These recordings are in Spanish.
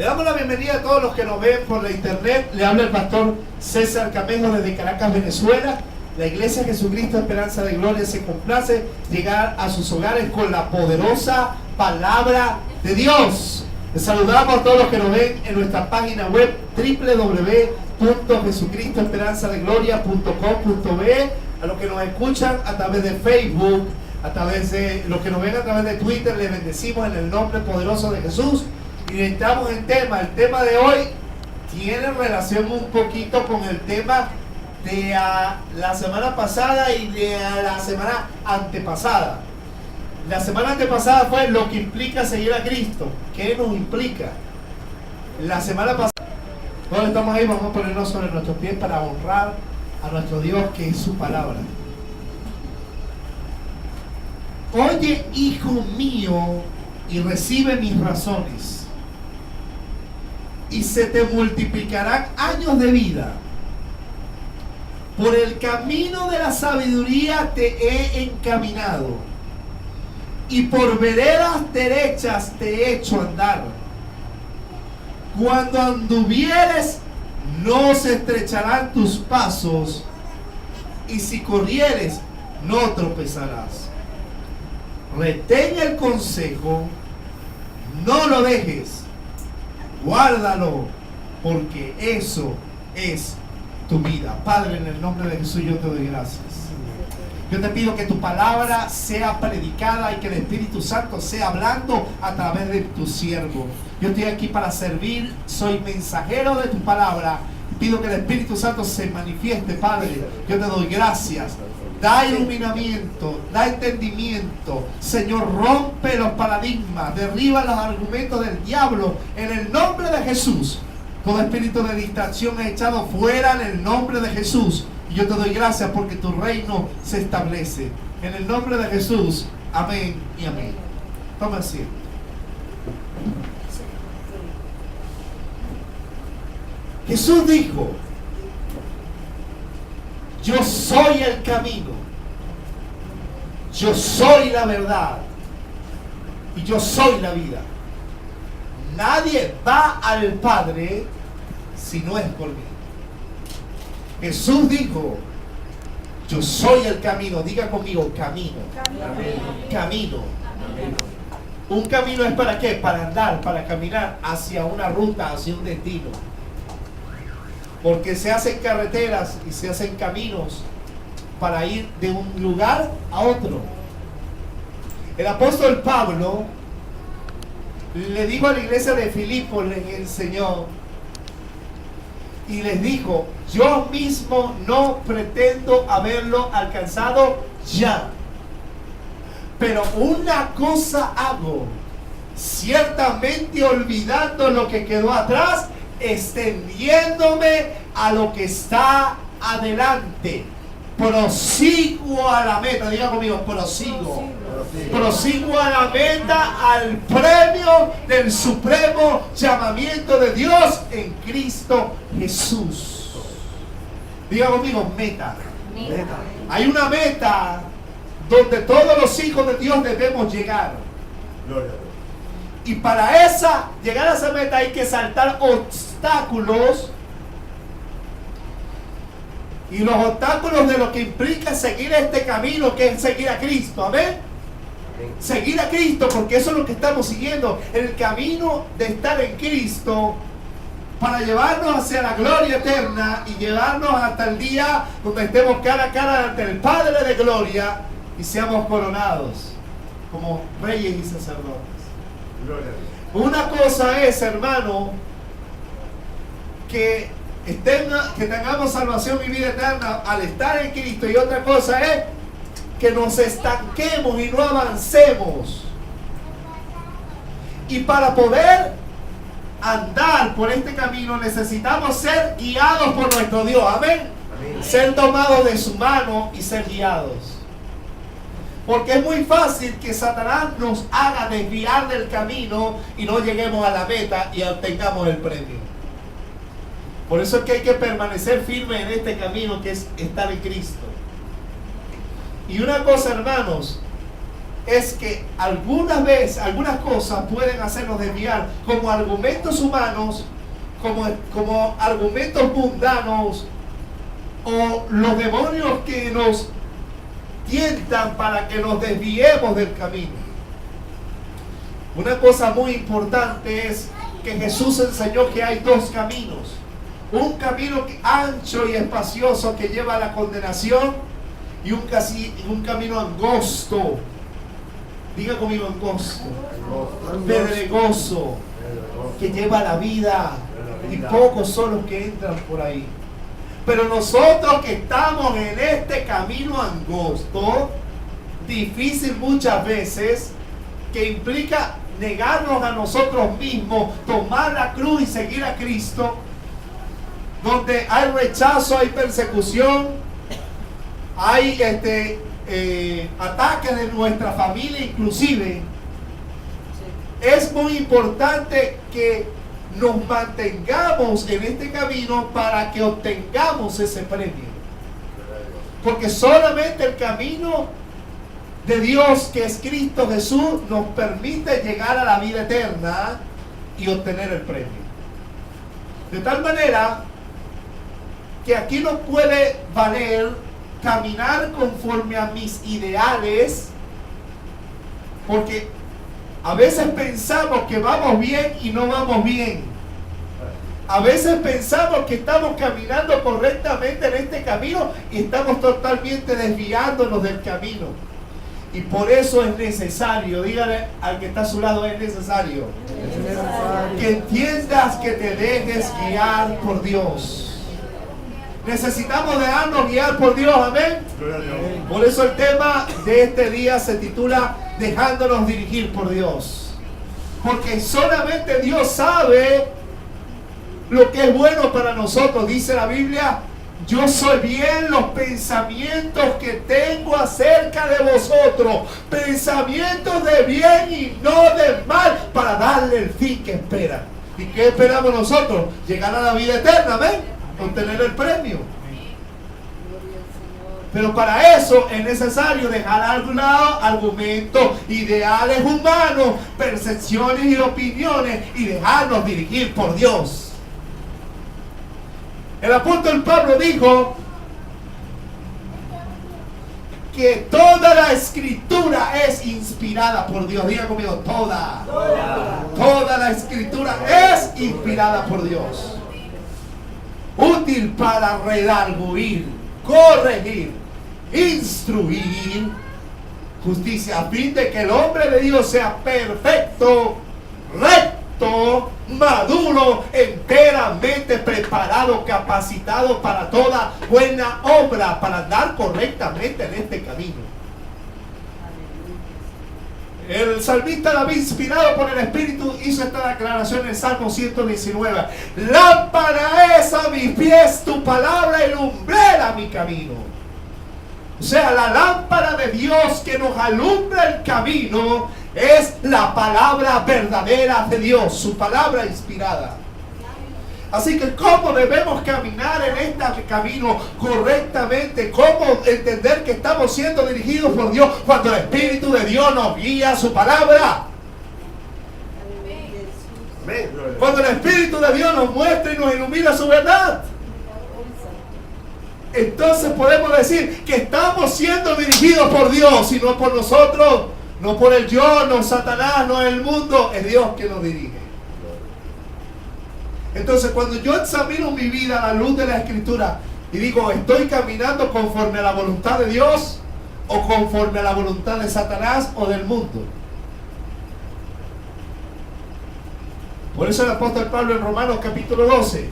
Le damos la bienvenida a todos los que nos ven por la internet. Le habla el pastor César Camejo desde Caracas, Venezuela. La Iglesia Jesucristo Esperanza de Gloria se complace llegar a sus hogares con la poderosa palabra de Dios. Les saludamos a todos los que nos ven en nuestra página web www.jesucristoesperanzadegloria.com.be, a los que nos escuchan a través de Facebook, a través de los que nos ven a través de Twitter. Les bendecimos en el nombre poderoso de Jesús. Y entramos en tema. El tema de hoy tiene relación un poquito con el tema de la semana pasada y de la semana antepasada. La semana antepasada fue lo que implica seguir a Cristo. ¿Qué nos implica? La semana pasada, cuando estamos ahí, vamos a ponernos sobre nuestros pies para honrar a nuestro Dios, que es su palabra. Oye, hijo mío, y recibe mis razones, y se te multiplicarán años de vida. Por el camino de la sabiduría te he encaminado, y por veredas derechas te he hecho andar. Cuando anduvieres, no se estrecharán tus pasos, y si corrieres, no tropezarás. Retén el consejo, no lo dejes, guárdalo, porque eso es tu vida. Padre, en el nombre de Jesús yo te doy gracias. Yo te pido que tu palabra sea predicada y que el Espíritu Santo sea hablando a través de tu siervo. Yo estoy aquí para servir, soy mensajero de tu palabra. Pido que el Espíritu Santo se manifieste, Padre. Yo te doy gracias. Da iluminamiento, da entendimiento. Señor, rompe los paradigmas, derriba los argumentos del diablo en el nombre de Jesús. Todo espíritu de distracción es echado fuera en el nombre de Jesús. Y yo te doy gracias porque tu reino se establece. En el nombre de Jesús, amén y amén. Toma asiento. Jesús dijo: yo soy el camino, yo soy la verdad y yo soy la vida. Nadie va al Padre si no es por mí. Jesús dijo: yo soy el camino. Diga conmigo, camino. Camino. Un camino es para qué? Para andar, para caminar hacia una ruta, hacia un destino. Porque se hacen carreteras y se hacen caminos para ir de un lugar a otro. El apóstol Pablo le dijo a la iglesia de Filipos, les enseñó y les dijo: yo mismo no pretendo haberlo alcanzado ya, pero una cosa hago, ciertamente olvidando lo que quedó atrás, extendiéndome a lo que está adelante, prosigo a la meta. Diga conmigo, prosigo. Prosigo a la meta, al premio del supremo llamamiento de Dios en Cristo Jesús. Diga conmigo, meta. Meta. Hay una meta donde todos los hijos de Dios debemos llegar. Gloria. Y para llegar a esa meta hay que saltar obstáculos. Y los obstáculos de lo que implica seguir este camino, que es seguir a Cristo. Amén. Seguir a Cristo, porque eso es lo que estamos siguiendo. El camino de estar en Cristo para llevarnos hacia la gloria eterna y llevarnos hasta el día donde estemos cara a cara ante el Padre de gloria y seamos coronados como reyes y sacerdotes. Una cosa es, hermano, que tengamos salvación y vida eterna al estar en Cristo, y otra cosa es que nos estanquemos y no avancemos. Y para poder andar por este camino necesitamos ser guiados por nuestro Dios. Amén. Amén. Ser tomados de su mano y ser guiados. Porque es muy fácil que Satanás nos haga desviar del camino y no lleguemos a la meta y obtengamos el premio. Por eso es que hay que permanecer firme en este camino, que es estar en Cristo. Y una cosa, hermanos, es que algunas veces, algunas cosas pueden hacernos desviar como argumentos humanos, como argumentos mundanos, o los demonios que nos tientan para que nos desviemos del camino. Una cosa muy importante es que Jesús enseñó que hay dos caminos. Un camino ancho y espacioso que lleva a la condenación, y un camino angosto. Diga conmigo, angosto, pedregoso, que lleva a la vida, y pocos son los que entran por ahí. Pero nosotros que estamos en este camino angosto, difícil muchas veces, que implica negarnos a nosotros mismos, tomar la cruz y seguir a Cristo, donde hay rechazo, hay persecución, hay ataques de nuestra familia inclusive, es muy importante que nos mantengamos en este camino para que obtengamos ese premio. Porque solamente el camino de Dios, que es Cristo Jesús, nos permite llegar a la vida eterna y obtener el premio. De tal manera que aquí no puede valer caminar conforme a mis ideales, porque a veces pensamos que vamos bien y no vamos bien. A veces pensamos que estamos caminando correctamente en este camino y estamos totalmente desviándonos del camino. Y por eso es necesario, dígale al que está a su lado, es necesario que entiendas que te dejes guiar por Dios. Necesitamos dejarnos guiar por Dios, amén. Por eso el tema de este día se titula Dejándonos dirigir por Dios. Porque solamente Dios sabe lo que es bueno para nosotros. Dice la Biblia: yo sé bien los pensamientos que tengo acerca de vosotros, pensamientos de bien y no de mal, para darle el fin que esperan. ¿Y qué esperamos nosotros? Llegar a la vida eterna, amén, obtener el premio. Pero para eso es necesario dejar a un lado argumentos, ideales humanos, percepciones y opiniones, y dejarnos dirigir por Dios. El apóstol Pablo dijo que toda la escritura es inspirada por Dios. Diga conmigo, toda. Toda la escritura es inspirada por Dios. Útil para redarguir, corregir, instruir, justicia, a fin de que el hombre de Dios sea perfecto, recto, maduro, enteramente preparado, capacitado para toda buena obra, para andar correctamente en este camino. El salmista David, inspirado por el Espíritu, hizo esta declaración en el Salmo 119: lámpara es a mis pies tu palabra y lumbrera mi camino. O sea, la lámpara de Dios que nos alumbra el camino es la palabra verdadera de Dios, su palabra inspirada. Así que ¿cómo debemos caminar en este camino correctamente? ¿Cómo entender que estamos siendo dirigidos por Dios cuando el Espíritu de Dios nos guía a su palabra? Cuando el Espíritu de Dios nos muestra y nos ilumina su verdad. Entonces podemos decir que estamos siendo dirigidos por Dios y no por nosotros, no por el yo, no Satanás, no el mundo, es Dios que nos dirige. Entonces cuando yo examino mi vida a la luz de la Escritura y digo, ¿estoy caminando conforme a la voluntad de Dios o conforme a la voluntad de Satanás o del mundo? Por eso el apóstol Pablo en Romanos capítulo 12,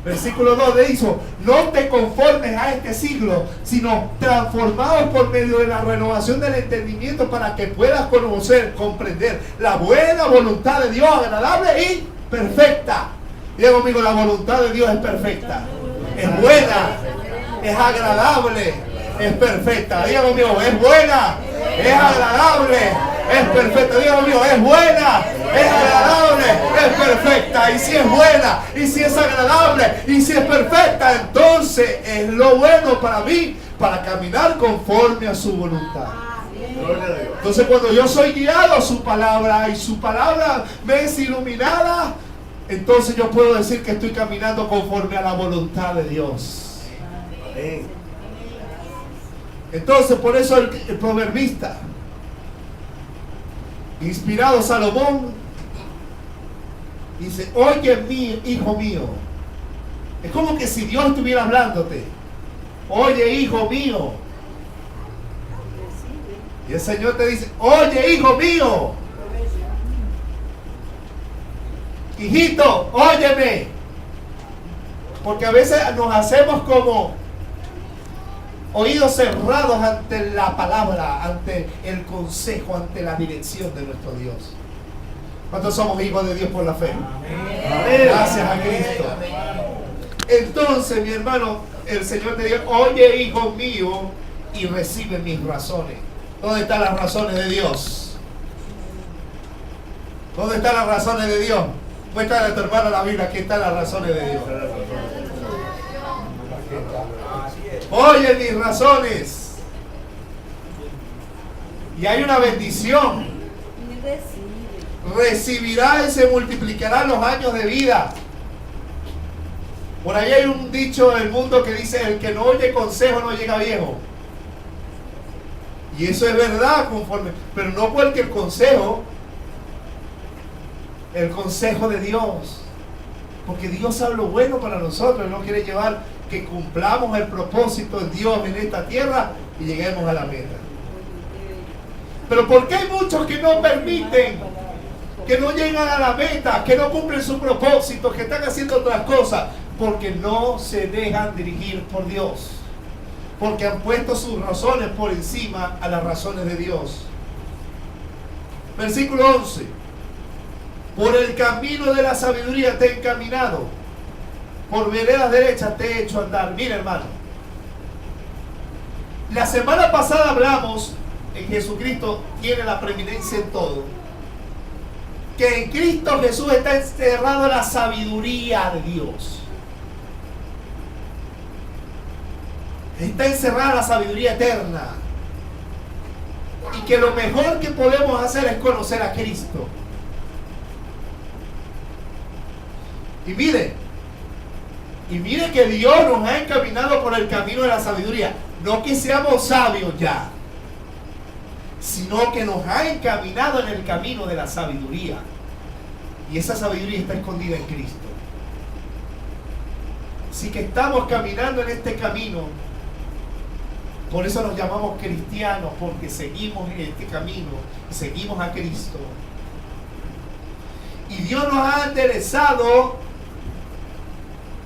versículo 2 le dijo: no te conformes a este siglo, sino transformados por medio de la renovación del entendimiento, para que puedas conocer, comprender la buena voluntad de Dios, agradable y perfecta. Diga conmigo, la voluntad de Dios es perfecta, es buena, es agradable, es perfecta. Diga conmigo, es buena, es agradable, es perfecta. Diga conmigo, es buena, es agradable, es perfecta. Y si es buena, y si es agradable, y si es perfecta, entonces es lo bueno para mí, para caminar conforme a su voluntad. Entonces cuando yo soy guiado a su palabra y su palabra me es iluminada, entonces yo puedo decir que estoy caminando conforme a la voluntad de Dios. Amén. Entonces por eso el proverbista, inspirado Salomón, dice: oye, mi hijo mío. Es como que si Dios estuviera hablándote. Oye, hijo mío. Y el Señor te dice: oye, hijo mío. Hijito, óyeme. Porque a veces nos hacemos como oídos cerrados ante la palabra, ante el consejo, ante la dirección de nuestro Dios. ¿Cuántos somos hijos de Dios por la fe? Amén. Gracias a Cristo. Entonces, mi hermano, el Señor te dice: oye, hijo mío, y recibe mis razones. ¿Dónde están las razones de Dios? ¿Dónde están las razones de Dios? Muéstrale a tu hermano la Biblia, aquí están las razones de Dios. Oye mis razones. Y hay una bendición. Recibirá y se multiplicarán los años de vida. Por ahí hay un dicho en el mundo que dice: el que no oye consejo no llega viejo. Y eso es verdad, conforme, pero no cualquier consejo. El consejo de Dios. Porque Dios sabe lo bueno para nosotros. Él nos quiere llevar que cumplamos el propósito de Dios en esta tierra y lleguemos a la meta. Pero ¿por qué hay muchos que no permiten, que no llegan a la meta, que no cumplen su propósito, que están haciendo otras cosas? Porque no se dejan dirigir por Dios. Porque han puesto sus razones por encima a las razones de Dios. Versículo 11. Por el camino de la sabiduría te he encaminado, por veredas derechas te he hecho andar. Mira, hermano, la semana pasada hablamos en Jesucristo tiene la preeminencia en todo, que en Cristo Jesús está encerrado la sabiduría de Dios. Está encerrada la sabiduría eterna. Y que lo mejor que podemos hacer es conocer a Cristo. Y mire que Dios nos ha encaminado por el camino de la sabiduría. No que seamos sabios ya, sino que nos ha encaminado en el camino de la sabiduría. Y esa sabiduría está escondida en Cristo. Así que estamos caminando en este camino. Por eso nos llamamos cristianos, porque seguimos en este camino, seguimos a Cristo. Y Dios nos ha enderezado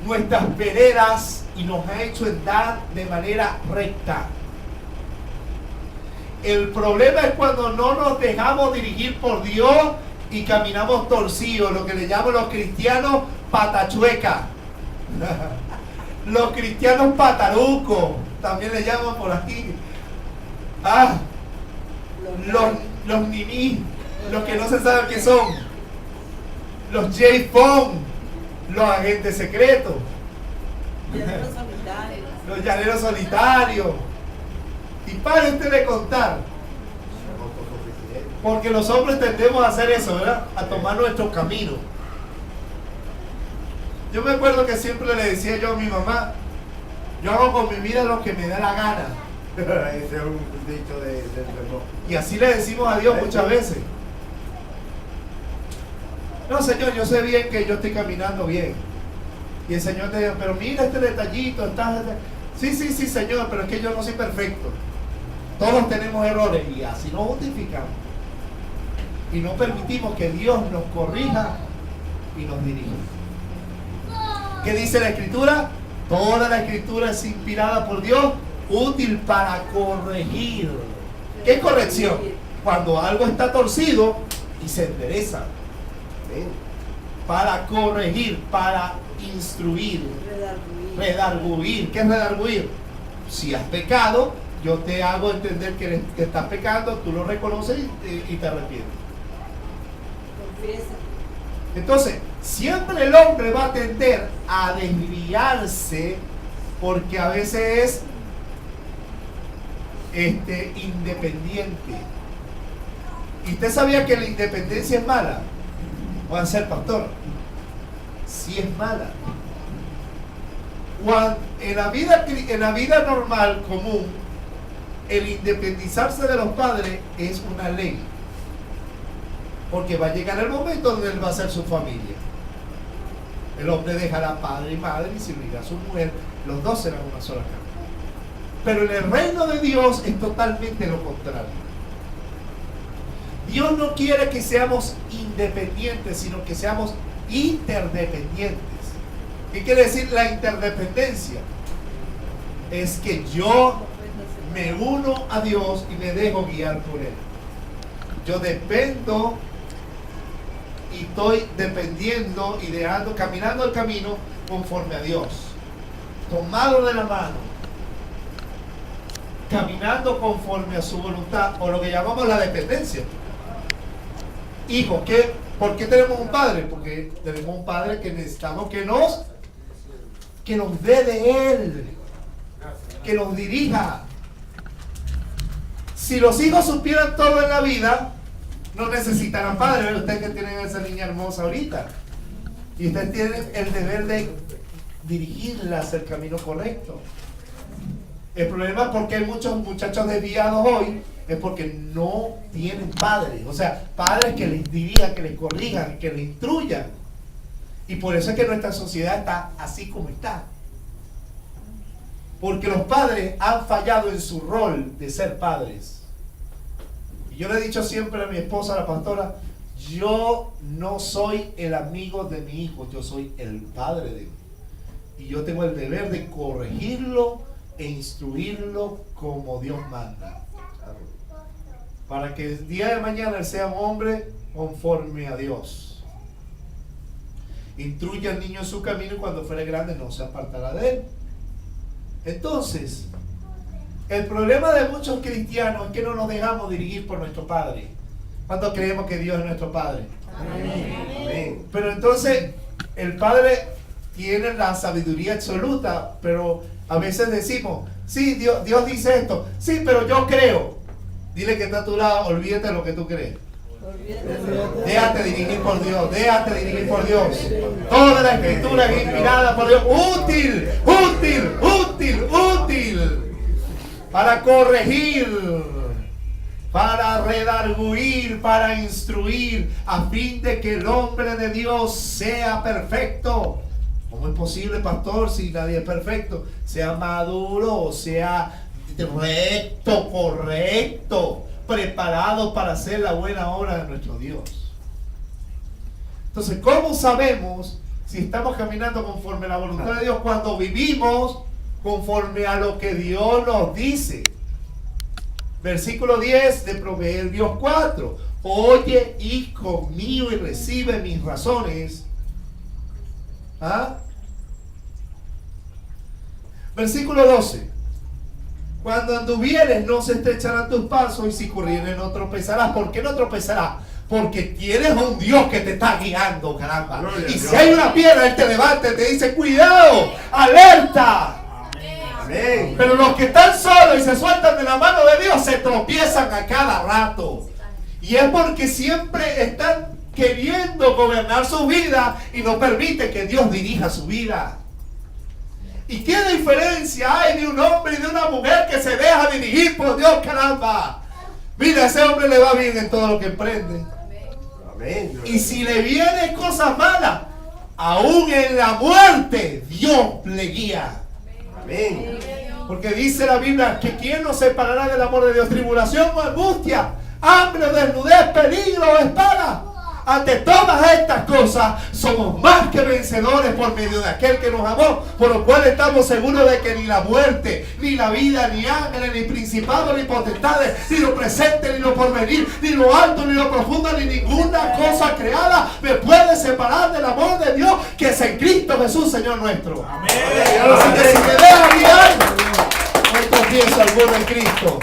nuestras veredas y nos ha hecho andar de manera recta. El problema es cuando no nos dejamos dirigir por Dios y caminamos torcidos, lo que le llaman los cristianos patachueca. Los cristianos patarucos, también le llaman por aquí. Los niní, los que no se saben qué son. Los J-Phone, los agentes secretos. Los llaneros solitarios. Y pare usted de contar. Porque los hombres tendemos a hacer eso, ¿verdad? A tomar nuestro camino. Yo me acuerdo que siempre le decía yo a mi mamá: yo hago con mi vida lo que me da la gana. Ese es un dicho de y así le decimos a Dios muchas veces. No, Señor, yo sé bien que yo estoy caminando bien. Y el Señor te dice: pero mira este detallito, sí, Señor, pero es que yo no soy perfecto. Todos tenemos errores y así nos justificamos. Y no permitimos que Dios nos corrija y nos dirija. ¿Qué dice la Escritura? Toda la Escritura es inspirada por Dios, útil para corregir. ¿Qué es corrección? Cuando algo está torcido y se endereza. Para corregir, para instruir, redarguir. ¿Qué es redarguir? Si has pecado, yo te hago entender que estás pecando, tú lo reconoces y te arrepientes. Confiesa. Entonces, siempre el hombre va a tender a desviarse porque a veces es independiente. ¿Y usted sabía que la independencia es mala? Voy a ser pastor. Sí es mala. En la vida normal, común, el independizarse de los padres es una ley. Porque va a llegar el momento donde él va a ser su familia. El hombre dejará padre y madre y se unirá a su mujer. Los dos serán una sola carne. Pero en el reino de Dios es totalmente lo contrario. Dios no quiere que seamos independientes, sino que seamos interdependientes. ¿Qué quiere decir la interdependencia? Es que yo me uno a Dios y me dejo guiar por Él. Yo dependo y estoy dependiendo y caminando el camino conforme a Dios, tomado de la mano, caminando conforme a su voluntad, o lo que llamamos la dependencia. Hijo, ¿por qué tenemos un padre? Porque tenemos un padre que necesitamos que nos dé de Él, que nos dirija. Si los hijos supieran todo en la vida, no necesitarán padre. Ustedes que tienen a esa niña hermosa ahorita, y ustedes tienen el deber de dirigirla hacia el camino correcto. El problema es porque hay muchos muchachos desviados hoy, es porque no tienen padres, o sea, padres que les dirijan, que les corrijan, que les instruyan. Y por eso es que nuestra sociedad está así como está. Porque los padres han fallado en su rol de ser padres. Y yo le he dicho siempre a mi esposa, la pastora, yo no soy el amigo de mi hijo, yo soy el padre de él. Y yo tengo el deber de corregirlo e instruirlo como Dios manda. Para que el día de mañana él sea un hombre conforme a Dios. Instruye al niño en su camino y cuando fuere grande no se apartará de él. Entonces, el problema de muchos cristianos es que no nos dejamos dirigir por nuestro Padre. ¿Cuántos creemos que Dios es nuestro Padre? Amén. Pero entonces, el Padre tiene la sabiduría absoluta, pero a veces decimos, sí, Dios dice esto, sí, pero yo creo. Dile que está a tu lado, olvídate de lo que tú crees. Déjate dirigir por Dios, déjate dirigir por Dios. Toda la escritura es inspirada por Dios, útil para corregir, para redarguir, para instruir, a fin de que el hombre de Dios sea perfecto. ¿Cómo es posible, pastor, si nadie es perfecto? Sea maduro, sea recto, correcto, preparado para hacer la buena obra de nuestro Dios. Entonces, ¿cómo sabemos si estamos caminando conforme a la voluntad de Dios cuando vivimos conforme a lo que Dios nos dice? Versículo 10 de Proverbios 4. Oye, hijo mío, y recibe mis razones. Versículo 12. Cuando anduvieres no se estrecharán tus pasos, y si corrieres no tropezarás. ¿Por qué no tropezarás? Porque tienes un Dios que te está guiando, caramba. Y si hay una piedra, Él te levanta y te dice, cuidado, alerta. Amén. Pero los que están solos y se sueltan de la mano de Dios se tropiezan a cada rato. Y es porque siempre están queriendo gobernar su vida y no permite que Dios dirija su vida. ¿Y qué diferencia hay de un hombre y de una mujer que se deja dirigir por Dios, caramba? Mira, a ese hombre le va bien en todo lo que emprende. Amén. Y si le vienen cosas malas, aún en la muerte, Dios le guía. Amén. Porque dice la Biblia que ¿quién nos separará del amor de Dios? Tribulación o angustia, hambre o desnudez, peligro o espada. Ante todas estas cosas somos más que vencedores por medio de aquel que nos amó, por lo cual estamos seguros de que ni la muerte, ni la vida, ni ángeles, ni principados, ni potestades, ni lo presente, ni lo porvenir, ni lo alto, ni lo profundo, ni ninguna cosa creada me puede separar del amor de Dios que es en Cristo Jesús, Señor nuestro. Amén. Así que si te dejas guiar, no confieso alguno en Cristo.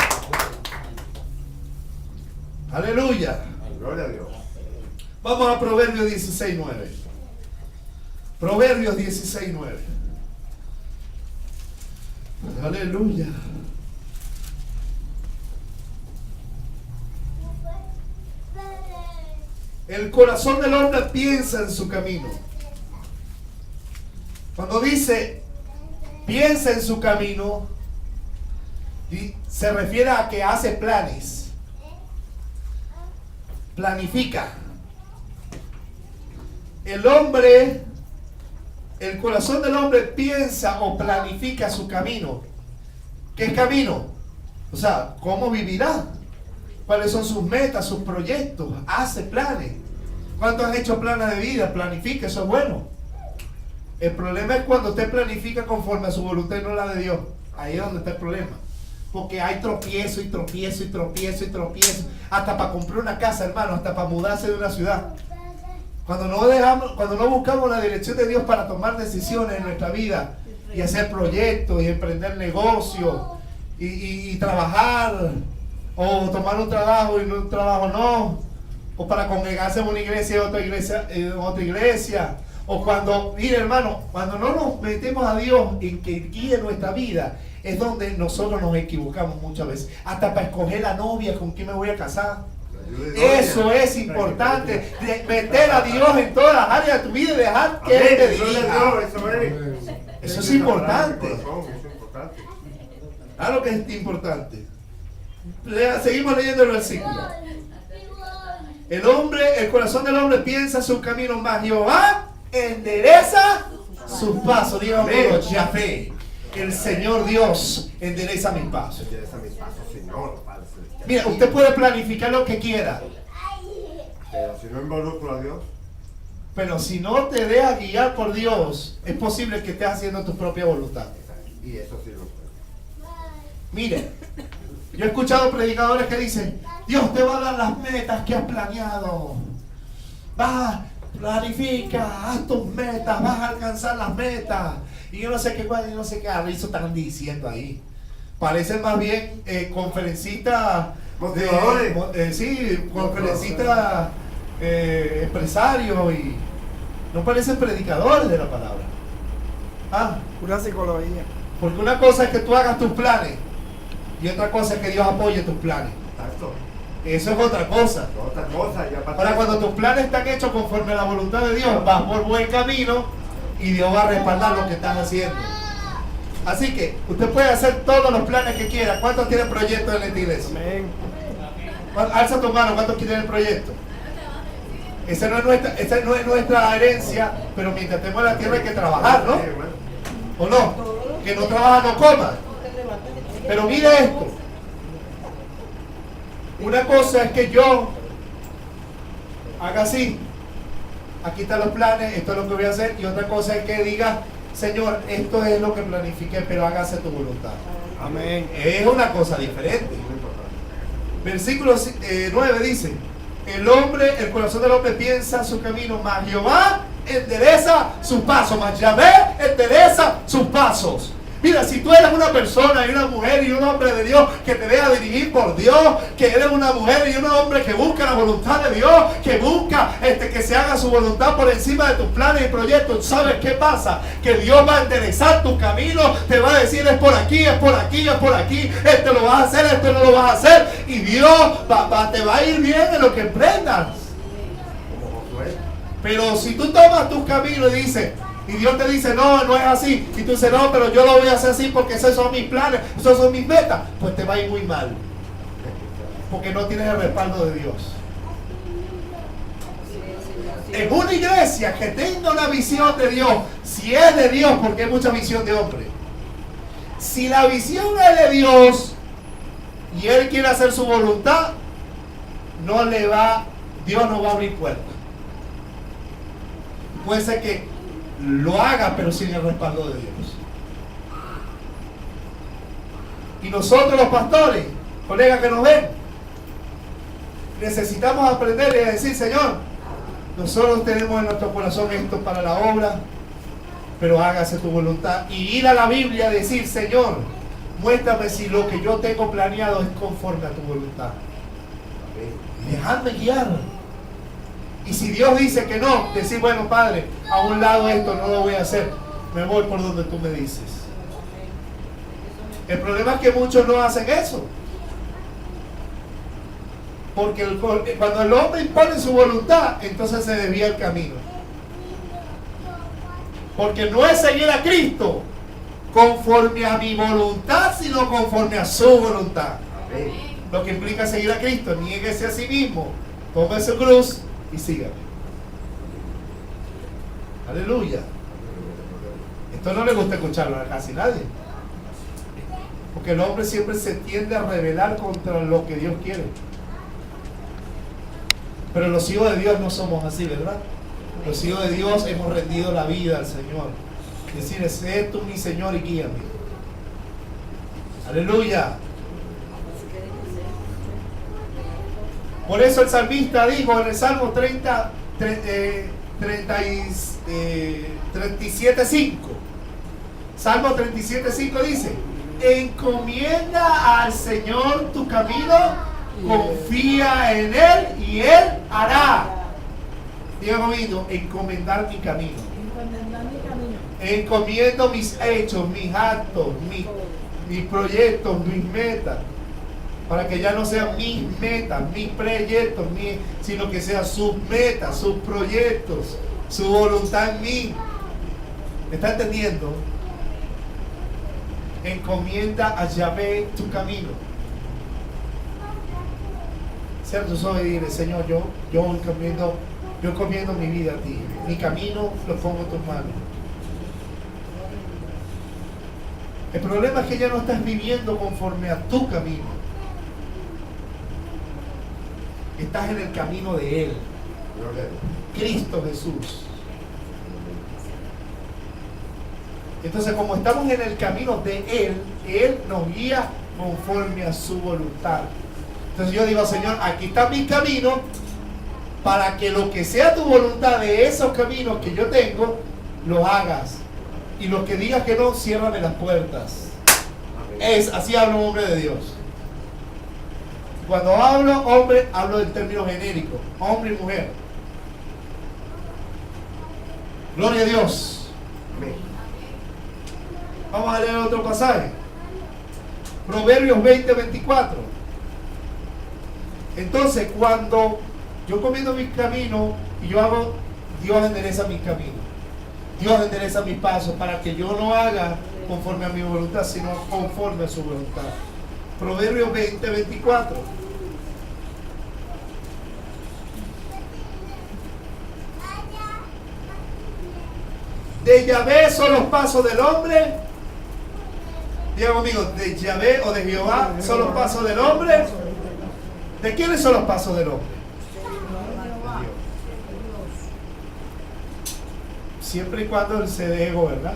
Aleluya. Gloria a Dios. Vamos a Proverbios 16:9. Proverbios 16:9. El corazón del hombre piensa en su camino. Cuando dice piensa en su camino, se refiere a que hace planes, planifica. El corazón del hombre piensa o planifica su camino. ¿Qué camino? O sea, ¿cómo vivirá? ¿Cuáles son sus metas, sus proyectos? Hace planes. ¿Cuántos han hecho planes de vida? Planifica, eso es bueno. El problema es cuando usted planifica conforme a su voluntad y no la de Dios. Ahí es donde está el problema. Porque hay tropiezo y tropiezo y tropiezo y tropiezo. Hasta para comprar una casa, hermano, hasta para mudarse de una ciudad. Cuando no buscamos la dirección de Dios para tomar decisiones en nuestra vida y hacer proyectos y emprender negocios y trabajar, o tomar un trabajo y un trabajo no, o para congregarse en una iglesia y otra iglesia, o cuando, mire hermano, cuando no nos metemos a Dios en que guíe nuestra vida, es donde nosotros nos equivocamos muchas veces, hasta para escoger la novia con quién me voy a casar. Eso es importante, meter a Dios en todas las áreas de tu vida y dejar que Él te dirija. Eso es importante. Claro que es importante. Seguimos leyendo el versículo. El corazón del hombre piensa sus caminos, mas Jehová endereza sus pasos. Dígame, Yahvé, el Señor Dios endereza mis pasos. Mira, usted puede planificar lo que quiera, pero si no involucro a Dios, pero si no te dejas guiar por Dios, es posible que estés haciendo tu propia voluntad. Y eso sí lo puede. Mire, yo he escuchado predicadores que dicen, Dios te va a dar las metas que has planeado. Planifica, haz tus metas, vas a alcanzar las metas. Y yo no sé qué, y no sé qué eso están diciendo ahí. Parecen más bien conferencistas, conferencistas empresarios, y no parecen predicadores de la palabra. Pura psicología. Porque una cosa es que tú hagas tus planes y otra cosa es que Dios apoye tus planes. Exacto. Eso es otra cosa. Ahora, cuando tus planes están hechos conforme a la voluntad de Dios, vas por buen camino y Dios va a respaldar lo que estás haciendo. Así que usted puede hacer todos los planes que quiera. ¿Cuántos tienen proyectos en esta iglesia? Amén. Alza tu mano, ¿cuántos quieren el proyecto? Esa no es nuestra herencia, pero mientras estemos en la tierra hay que trabajar, ¿no? ¿O no? Que no trabaja no coma. Pero mire esto. Una cosa es que yo haga así. Aquí están los planes, esto es lo que voy a hacer. Y otra cosa es que diga, Señor, esto es lo que planifiqué, pero hágase tu voluntad. Amén. Es una cosa diferente. Versículo 9 dice, el corazón del hombre piensa su camino, mas Jehová endereza sus pasos, mas Yahvé endereza sus pasos. Mira, si tú eres una persona y una mujer y un hombre de Dios que te deja dirigir por Dios, que eres una mujer y un hombre que busca la voluntad de Dios, que busca que se haga su voluntad por encima de tus planes y proyectos, ¿sabes qué pasa? Que Dios va a enderezar tu camino, te va a decir es por aquí, es por aquí, es por aquí, esto lo vas a hacer, esto no lo vas a hacer, y Dios te va a ir bien en lo que emprendas. Pero si tú tomas tus caminos y dices, y Dios te dice, no, no es así. Y tú dices, no, pero yo lo voy a hacer así porque esos son mis planes, esos son mis metas. Pues te va a ir muy mal. Porque no tienes el respaldo de Dios. En una iglesia que tenga una visión de Dios, si es de Dios, porque hay mucha visión de hombre. Si la visión es de Dios y Él quiere hacer su voluntad, Dios no va a abrir puertas. Puede ser que lo haga, pero sin el respaldo de Dios. Y nosotros los pastores, colegas que nos ven, necesitamos aprender y decir, Señor, nosotros tenemos en nuestro corazón esto para la obra, pero hágase tu voluntad. Y ir a la Biblia y decir, Señor, muéstrame si lo que yo tengo planeado es conforme a tu voluntad. Y dejadme guiar. Y si Dios dice que no, decir, bueno, Padre, a un lado esto no lo voy a hacer, me voy por donde tú me dices. El problema es que muchos no hacen eso. Porque cuando el hombre impone su voluntad, entonces se desvía el camino. Porque no es seguir a Cristo conforme a mi voluntad, sino conforme a su voluntad. Amén. Lo que implica seguir a Cristo, niéguese a sí mismo, tome su cruz y sígame. Aleluya. Esto no le gusta escucharlo a casi nadie. Porque el hombre siempre se tiende a rebelar contra lo que Dios quiere. Pero los hijos de Dios no somos así, ¿verdad? Los hijos de Dios hemos rendido la vida al Señor. Decir, sé tú mi Señor y guíame. Aleluya. Por eso el salmista dijo en el Salmo 37:5. Salmo 37:5 dice: encomienda al Señor tu camino, confía en Él y Él hará. Diga conmigo, encomendar mi camino. Encomiendo mis hechos, mis actos, mis proyectos, mis metas, para que ya no sean mis metas, mis proyectos, sino que sean sus metas, sus proyectos, su voluntad en mí. ¿Me está entendiendo? Encomienda a Yahvé tu camino. ¿Cierto? Soy decir, Señor, yo encomiendo mi vida a ti. Mi camino lo pongo en tus manos. El problema es que ya no estás viviendo conforme a tu camino. Estás en el camino de Él. Cristo Jesús. Entonces, como estamos en el camino de Él nos guía conforme a su voluntad. Entonces yo digo, Señor, aquí está mi camino, para que lo que sea tu voluntad de esos caminos que yo tengo, los hagas. Y los que digas que no, ciérrame las puertas. Así habla un hombre de Dios. Cuando hablo hombre, hablo del término genérico, hombre y mujer. Gloria a Dios. Amén. Vamos a leer otro pasaje. Proverbios 20:24. Entonces, cuando yo comiendo mis caminos y yo hago, Dios endereza mis caminos. Dios endereza mis pasos para que yo no haga conforme a mi voluntad, sino conforme a su voluntad. Proverbios 20:24. De Yahvé son los pasos del hombre. Diga conmigo, de Yahvé o de Jehová son los pasos del hombre. ¿De quiénes son los pasos del hombre? De Dios. Siempre y cuando él se deje gobernar.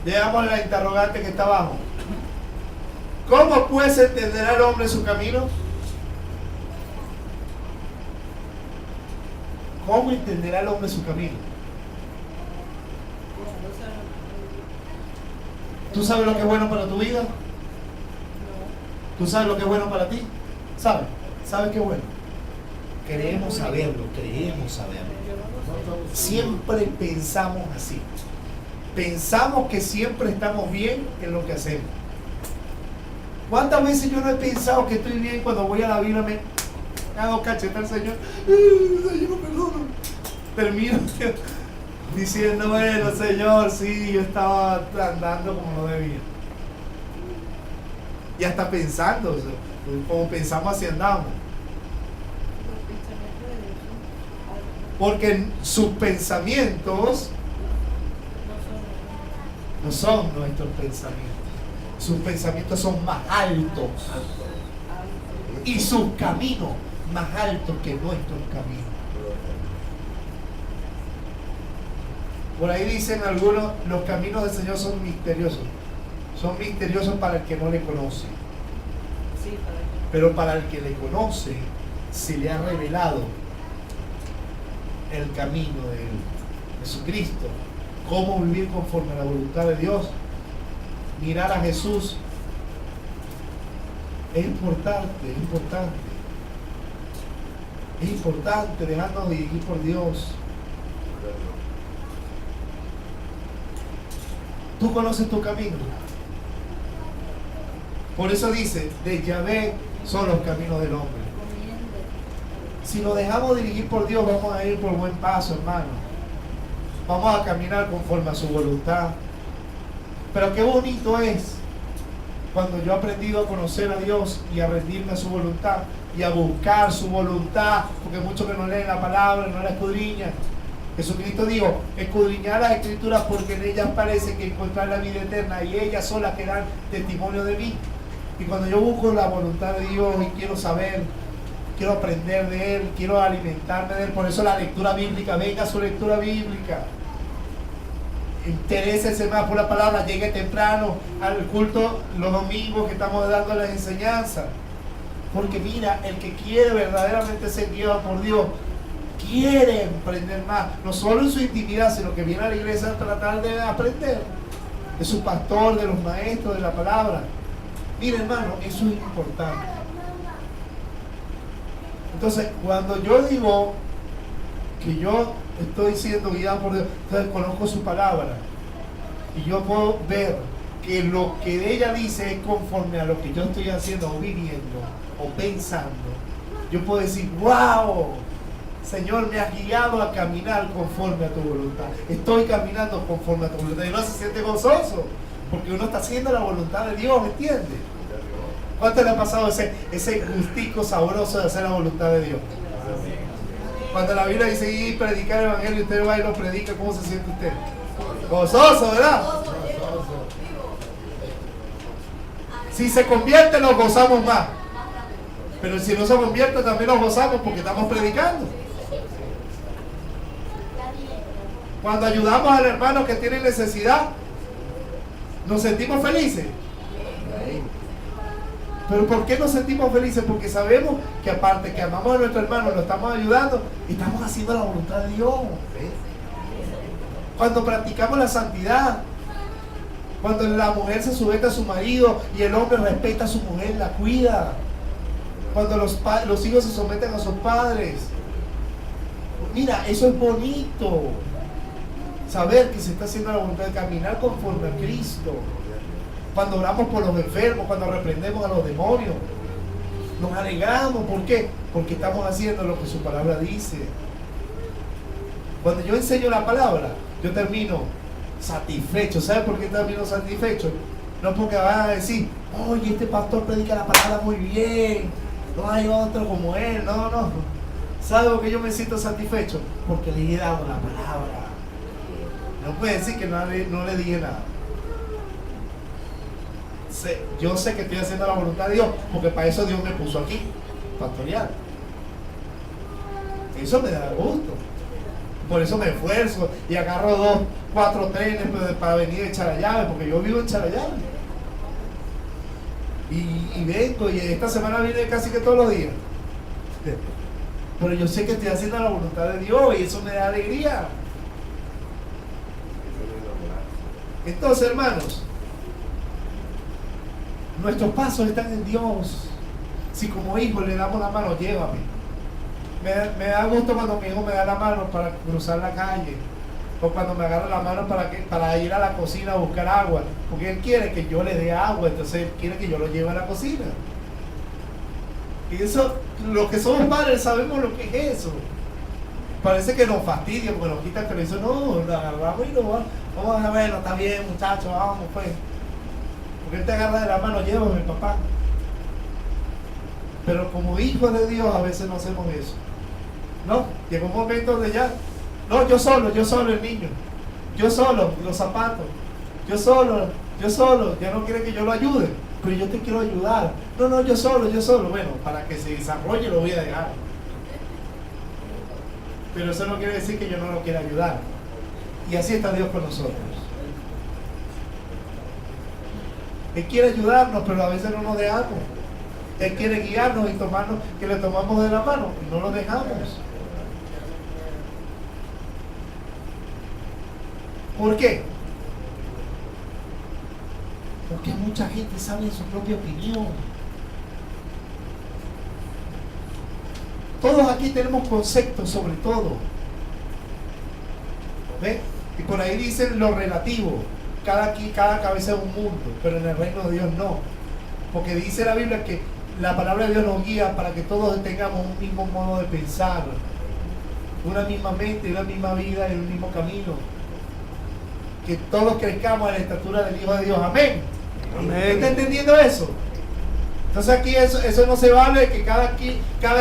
Veamos la interrogante que está abajo. ¿Cómo pues entenderá el hombre su camino? ¿Cómo entenderá el hombre su camino? ¿Tú sabes lo que es bueno para tu vida? ¿Tú sabes lo que es bueno para ti? ¿Sabes? ¿Sabes qué es bueno? Queremos saberlo, creemos saberlo. Siempre pensamos así. Pensamos que siempre estamos bien en lo que hacemos. ¿Cuántas veces yo no he pensado que estoy bien cuando voy a la Biblia me hago cacheta al Señor? Señor, perdón. Termino diciendo, bueno, Señor, sí, yo estaba andando como no debía. Y hasta pensando, o sea, como pensamos así andamos. Porque sus pensamientos no son nuestros pensamientos. Sus pensamientos son más altos. Y sus caminos más altos que nuestros caminos. Por ahí dicen algunos, los caminos del Señor son misteriosos. Son misteriosos para el que no le conoce. Pero para el que le conoce, se le ha revelado el camino de Jesucristo. Cómo vivir conforme a la voluntad de Dios. Mirar a Jesús. Es importante, es importante. Es importante dejarnos dirigir por Dios. ¿Tú conoces tu camino? Por eso dice, de Yahvé son los caminos del hombre. Si nos dejamos dirigir por Dios, vamos a ir por buen paso, hermano. Vamos a caminar conforme a su voluntad. Pero qué bonito es cuando yo he aprendido a conocer a Dios y a rendirme a su voluntad y a buscar su voluntad, porque muchos que no leen la palabra, no la escudriñan. Jesucristo dijo, escudriñar las escrituras porque en ellas parece que encontrar la vida eterna y ellas son las que dan testimonio de mí. Y cuando yo busco la voluntad de Dios y quiero saber, quiero aprender de Él, quiero alimentarme de Él, por eso la lectura bíblica, venga su lectura bíblica. Interésese más por la palabra, llegue temprano al culto los domingos que estamos dando las enseñanzas. Porque mira, el que quiere verdaderamente ser guiado por Dios, quiere aprender más, no solo en su intimidad, sino que viene a la iglesia a tratar de aprender de su pastor, de los maestros, de la palabra. Mira, hermano, eso es importante. Entonces, cuando yo digo que yo estoy siendo guiado por Dios, entonces conozco su palabra y yo puedo ver que lo que ella dice es conforme a lo que yo estoy haciendo o viviendo o pensando. Yo puedo decir, wow, Señor, me has guiado a caminar conforme a tu voluntad. Estoy caminando conforme a tu voluntad. Y uno se siente gozoso porque uno está haciendo la voluntad de Dios, ¿entiende? ¿Cuánto le ha pasado ese gustico sabroso de hacer la voluntad de Dios? Cuando la Biblia dice ir predicar el evangelio, usted va y lo predica, ¿cómo se siente usted? Gozoso, ¿verdad? Si se convierte, nos gozamos más. Pero si no se convierte, también nos gozamos porque estamos predicando. Cuando ayudamos al hermano que tiene necesidad, nos sentimos felices. Pero ¿por qué nos sentimos felices? Porque sabemos que aparte que amamos a nuestro hermano, lo estamos ayudando y estamos haciendo la voluntad de Dios. Cuando practicamos la santidad, cuando la mujer se sujeta a su marido y el hombre respeta a su mujer, la cuida. Cuando los hijos se someten a sus padres. Mira, eso es bonito. Saber que se está haciendo la voluntad de caminar conforme a Cristo. Cuando oramos por los enfermos, cuando reprendemos a los demonios, nos alegramos. ¿Por qué? Porque estamos haciendo lo que su palabra dice. Cuando yo enseño la palabra, yo termino satisfecho. ¿Sabe por qué termino satisfecho? No porque van a decir, oye, este pastor predica la palabra muy bien, no hay otro como él. No. ¿Sabe por qué yo me siento satisfecho? Porque le he dado la palabra. No puede decir que no le dije nada. Yo sé que estoy haciendo la voluntad de Dios, porque para eso Dios me puso aquí, pastorear. Eso me da gusto. Por eso me esfuerzo y agarro 2, 4 trenes para venir a Charallave, porque yo vivo en Charallave. Y vengo, y esta semana vine casi que todos los días. Pero yo sé que estoy haciendo la voluntad de Dios y eso me da alegría. Entonces, hermanos, nuestros pasos están en Dios. Si como hijo le damos la mano, llévame. Me da gusto cuando mi hijo me da la mano para cruzar la calle, o cuando me agarra la mano para ir a la cocina a buscar agua, porque él quiere que yo le dé agua, entonces él quiere que yo lo lleve a la cocina. Y eso, los que somos padres sabemos lo que es eso. Parece que nos fastidia porque nos quita el televisor. No, lo agarramos y lo vamos a ver, está bien, muchachos, vamos pues. Porque él te agarra de la mano, llévame, papá. Pero como hijos de Dios a veces no hacemos eso. No, llegó un momento donde ya, no, yo solo el niño, yo solo, los zapatos, yo solo, ya no quiere que yo lo ayude, pero yo te quiero ayudar. No, yo solo, bueno, para que se desarrolle lo voy a dejar. Pero eso no quiere decir que yo no lo quiera ayudar. Y así está Dios con nosotros. Él quiere ayudarnos, pero a veces no nos dejamos. Él quiere guiarnos y tomarnos, que le tomamos de la mano y no lo dejamos. ¿Por qué? Porque mucha gente sabe su propia opinión. Todos aquí tenemos conceptos sobre todo. ¿Ve? Y por ahí dicen lo relativo. Cada cabeza es un mundo, pero en el reino de Dios no. Porque dice la Biblia que la palabra de Dios nos guía para que todos tengamos un mismo modo de pensar, una misma mente, una misma vida y un mismo camino. Que todos crezcamos a la estatura del Hijo de Dios. Amén. Amén. ¿Está entendiendo eso? Entonces aquí eso no se vale de que cada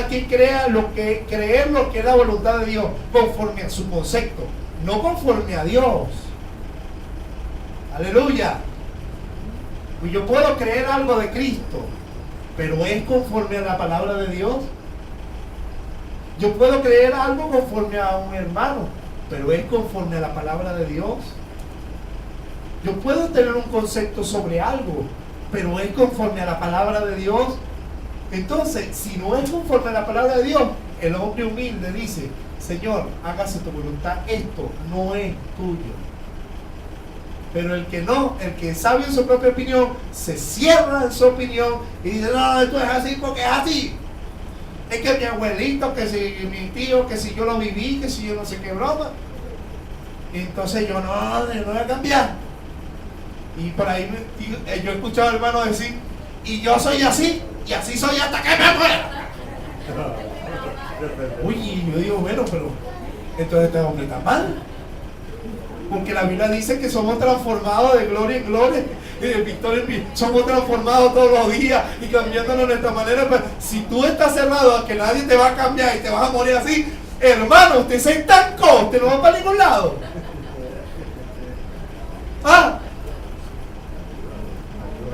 quien creer lo que es la voluntad de Dios conforme a su concepto, no conforme a Dios. Aleluya. Pues yo puedo creer algo de Cristo, pero ¿es conforme a la palabra de Dios? Yo puedo creer algo conforme a un hermano, pero ¿es conforme a la palabra de Dios? Yo puedo tener un concepto sobre algo, pero ¿es conforme a la palabra de Dios? Entonces, si no es conforme a la palabra de Dios, el hombre humilde dice: Señor, hágase tu voluntad, esto no es tuyo. Pero el que no, el que es sabio en su propia opinión, se cierra en su opinión y dice: no, esto es así porque es así. Es que mi abuelito, que si mi tío, que si yo lo viví, que si yo no sé qué broma. Entonces yo no voy a cambiar. Y por ahí yo he escuchado a hermanos decir: y yo soy así, y así soy hasta que me muera. Uy, y yo digo, bueno, pero entonces este hombre está mal. Porque la Biblia dice que somos transformados de gloria en gloria y de victoria en victoria. Somos transformados todos los días y cambiándonos nuestra manera. Pero si tú estás cerrado a que nadie te va a cambiar y te vas a morir así, hermano, usted se estancó, usted no va para ningún lado. ¿Ah?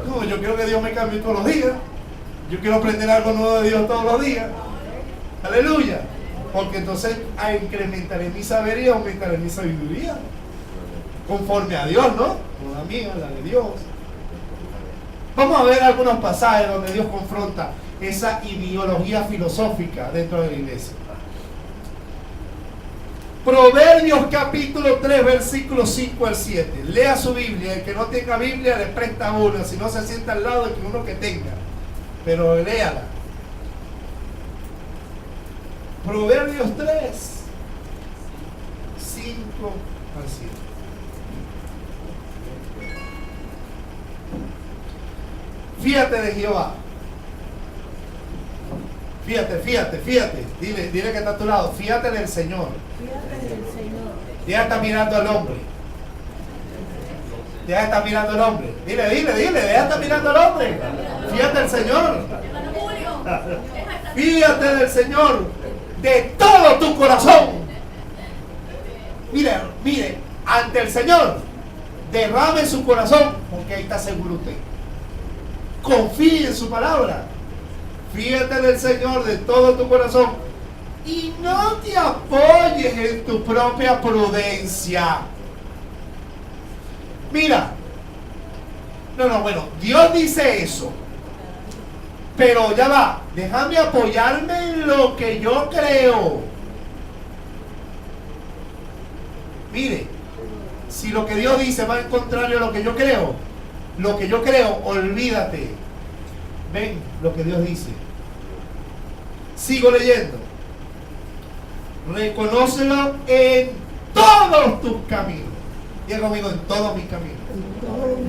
No, yo quiero que Dios me cambie todos los días. Yo quiero aprender algo nuevo de Dios todos los días. Aleluya. Porque entonces incrementaré mi saber y aumentaré mi sabiduría. Conforme a Dios, ¿no? No la mía, la de Dios. Vamos a ver algunos pasajes donde Dios confronta esa ideología filosófica dentro de la iglesia. Proverbios capítulo 3, versículos 5 al 7. Lea su Biblia. El que no tenga Biblia le presta una. Si no, se sienta al lado de uno que tenga. Pero léala. Proverbios 3, 5 al 7. Fíjate de Jehová. Fíjate. Dile que está a tu lado. Fíjate del Señor. Ya está mirando al hombre. Ya está mirando al hombre. Dile, ya está mirando al hombre. Fíjate del Señor. Fíjate del Señor de todo tu corazón. Mire, ante el Señor, derrame su corazón, porque ahí está seguro usted. Confíe en su palabra. Fíjate del Señor de todo tu corazón y no te apoyes en tu propia prudencia. Mira, bueno, Dios dice eso, pero ya va, déjame apoyarme en lo que yo creo. Mire, si lo que Dios dice va en contrario a lo que yo creo, olvídate. Ven lo que Dios dice. Sigo leyendo. Reconócelo en todos tus caminos. Diga conmigo: en todos mis caminos.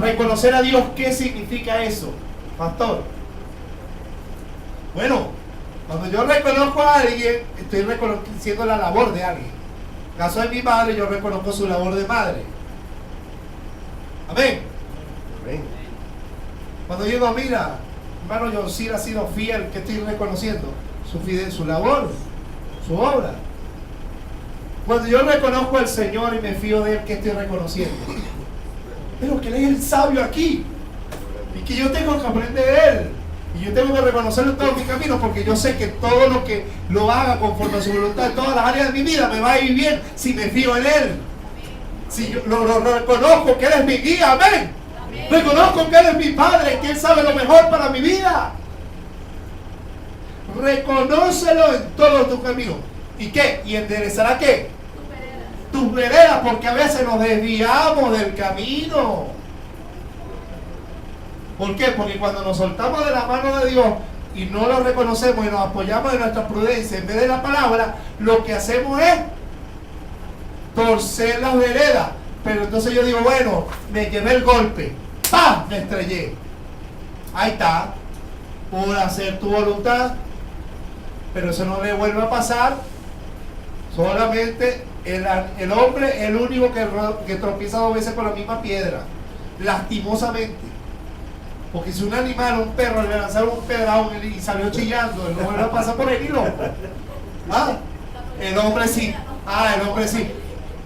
Reconocer a Dios, ¿qué significa eso, pastor? Bueno, cuando yo reconozco a alguien, estoy reconociendo la labor de alguien. En el caso de mi madre, yo reconozco su labor de madre. Amén. Amén. Cuando yo digo: mira, hermano John ha sido fiel, ¿qué estoy reconociendo? Su labor, su obra. Cuando yo reconozco al Señor y me fío de Él, ¿qué estoy reconociendo? Pero que Él es el sabio aquí y que yo tengo que aprender de Él y yo tengo que reconocerlo en todos mis caminos, porque yo sé que todo lo que lo haga conforme a su voluntad en todas las áreas de mi vida me va a ir bien si me fío en Él, si yo lo reconozco que Él es mi guía. Amén. Reconozco que Él es mi Padre, que Él sabe lo mejor para mi vida. Reconócelo en todos tus caminos. ¿Y qué? ¿Y enderezará qué? Tus veredas, porque a veces nos desviamos del camino. ¿Por qué? Porque cuando nos soltamos de la mano de Dios y no lo reconocemos y nos apoyamos en nuestra prudencia en vez de la palabra, lo que hacemos es torcer las veredas. Pero entonces yo digo: bueno, me llevé el golpe, ¡pam!, me estrellé. Ahí está. por hacer tu voluntad, pero eso no le vuelve a pasar. Solamente el hombre es el único que tropieza 2 veces con la misma piedra, lastimosamente. Porque si un animal, un perro, le lanzaron un pedrado y salió chillando, él no vuelve a pasar por ahí, loco. Ah, el hombre sí. Ah, el hombre sí.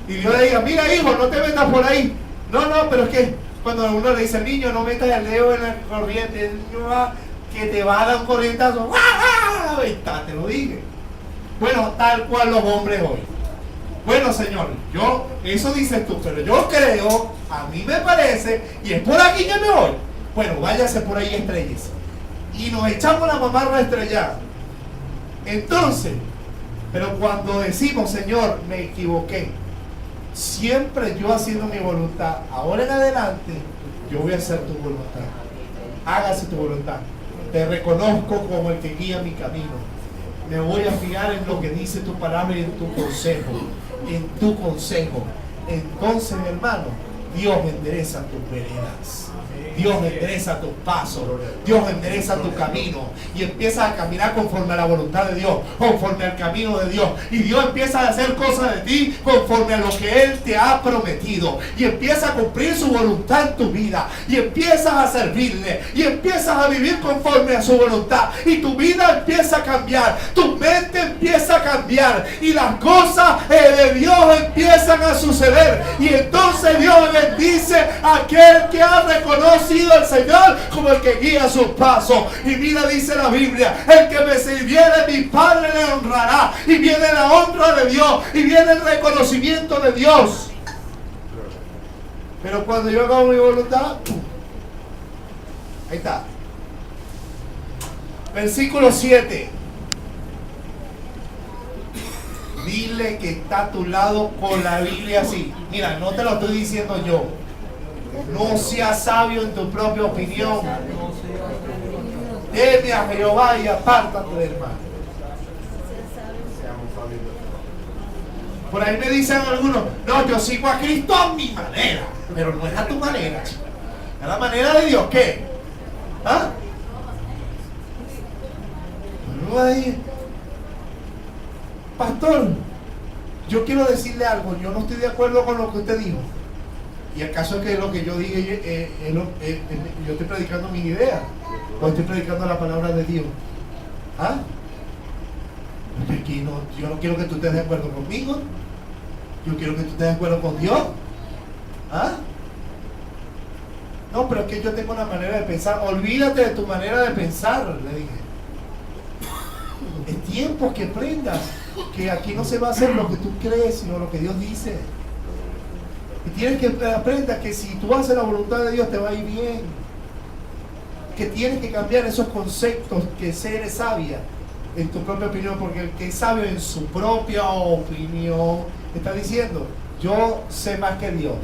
Y Dios le diga, mira hijo, no te metas por ahí. No, pero es que cuando uno le dice al niño, no metas el dedo en la corriente, el niño va, que te va a dar un corrientazo. ¡Ah! Ahí está, te lo dije. Bueno, tal cual los hombres hoy. Bueno, Señor, eso dices tú, pero yo creo, a mí me parece, y es por aquí que me voy. Bueno, váyase por ahí, estrellas. Y nos echamos la mamarra estrellada. Entonces, pero cuando decimos, Señor, me equivoqué, siempre yo haciendo mi voluntad, ahora en adelante, yo voy a hacer tu voluntad. Hágase tu voluntad. Te reconozco como el que guía mi camino. Me voy a fijar en lo que dice tu palabra y en tu consejo. En tu consejo. Entonces, mi hermano, Dios endereza tus veredas. Dios endereza tus pasos, Dios endereza tu camino y empiezas a caminar conforme a la voluntad de Dios, conforme al camino de Dios, y Dios empieza a hacer cosas de ti conforme a lo que Él te ha prometido, y empieza a cumplir su voluntad en tu vida, y empiezas a servirle, y empiezas a vivir conforme a su voluntad, y tu vida empieza a cambiar, tu mente empieza a cambiar, y las cosas de Dios empiezan a suceder, y entonces Dios bendice a aquel que ha reconocido al Señor como el que guía sus pasos. Y mira, dice la Biblia, el que me sirviere, mi Padre le honrará. Y viene la honra de Dios, y viene el reconocimiento de Dios. Pero cuando yo hago mi voluntad, ahí está. Versículo 7. Dile que está a tu lado con la Biblia así. Mira, no te lo estoy diciendo yo. No seas sabio en tu propia opinión. Teme a Jehová y apártate del mal. Por ahí me dicen algunos, no, yo sigo a Cristo a mi manera. Pero no es a tu manera, chico. ¿Es la manera de Dios qué? ¿Ah? Pastor, yo quiero decirle algo. Yo no estoy de acuerdo con lo que usted dijo. Y el caso es que lo que yo diga, yo estoy predicando mis ideas, o estoy predicando la palabra de Dios. ¿Ah? Yo no quiero que tú estés de acuerdo conmigo. Yo quiero que tú estés de acuerdo con Dios. ¿Ah? No, pero es que yo tengo una manera de pensar. Olvídate de tu manera de pensar, le dije. Es tiempo que aprendas que aquí no se va a hacer lo que tú crees, sino lo que Dios dice. Y tienes que aprender que si tú haces la voluntad de Dios te va a ir bien. Que tienes que cambiar esos conceptos, que eres sabia en tu propia opinión, porque el que es sabio en su propia opinión está diciendo, yo sé más que Dios.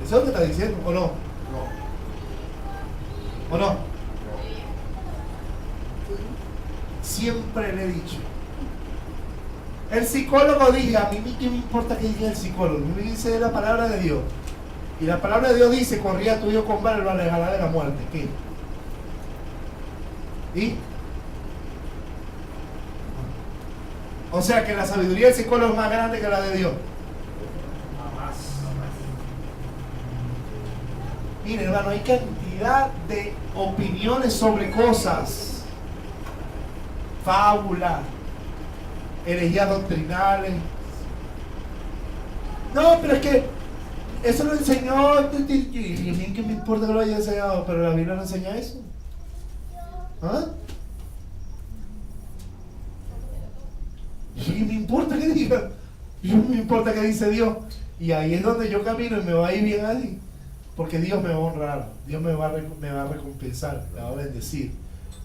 ¿Eso es lo que está diciendo o no? No. ¿O no? Siempre le he dicho. El psicólogo dice, a mí qué me importa que diga el psicólogo, a mí me dice la palabra de Dios. Y la palabra de Dios dice, corría tu hijo con vara y lo alejará de la muerte. ¿Qué? ¿Y? O sea que la sabiduría del psicólogo es más grande que la de Dios. Miren, hermano, hay cantidad de opiniones sobre cosas. Fábulas, herejías doctrinales. No, pero es que eso lo enseñó. Y a mí que me importa que lo haya enseñado, pero la Biblia no enseña eso. ¿Ah? Y me importa que diga. Yo me importa que dice Dios. Y ahí es donde yo camino y me va a ir bien ahí. Porque Dios me va a honrar, Dios me va a recompensar, me va a bendecir.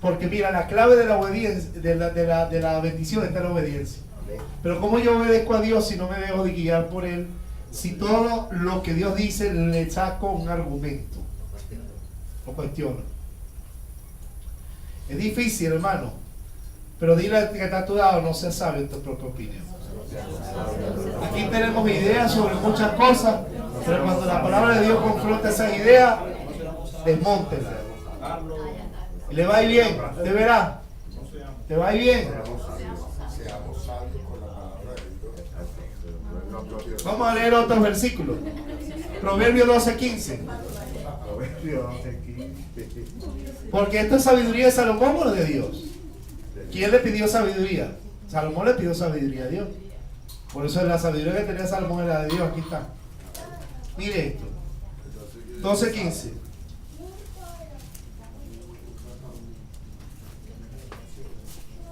Porque mira, la clave de la obediencia, de la bendición está en la obediencia. Pero ¿cómo yo obedezco a Dios si no me dejo de guiar por Él? Si todo lo que Dios dice le saco un argumento, lo cuestiono. Es difícil, hermano. Pero dile al que está a tu lado, no seas sabio en tu propia opinión. Aquí tenemos ideas sobre muchas cosas, pero cuando la palabra de Dios confronta esas ideas, desmóntela. Le va a ir bien, te verá. Te va a ir bien. Seamos sabios con la palabra de Dios. Vamos a leer otros versículos. Proverbios 12:15. Proverbios 12:15. Porque esta sabiduría de Salomón o de Dios. ¿Quién le pidió sabiduría? Salomón le pidió sabiduría a Dios. Por eso la sabiduría que tenía Salomón era de Dios. Aquí está. Mire esto. 12:15.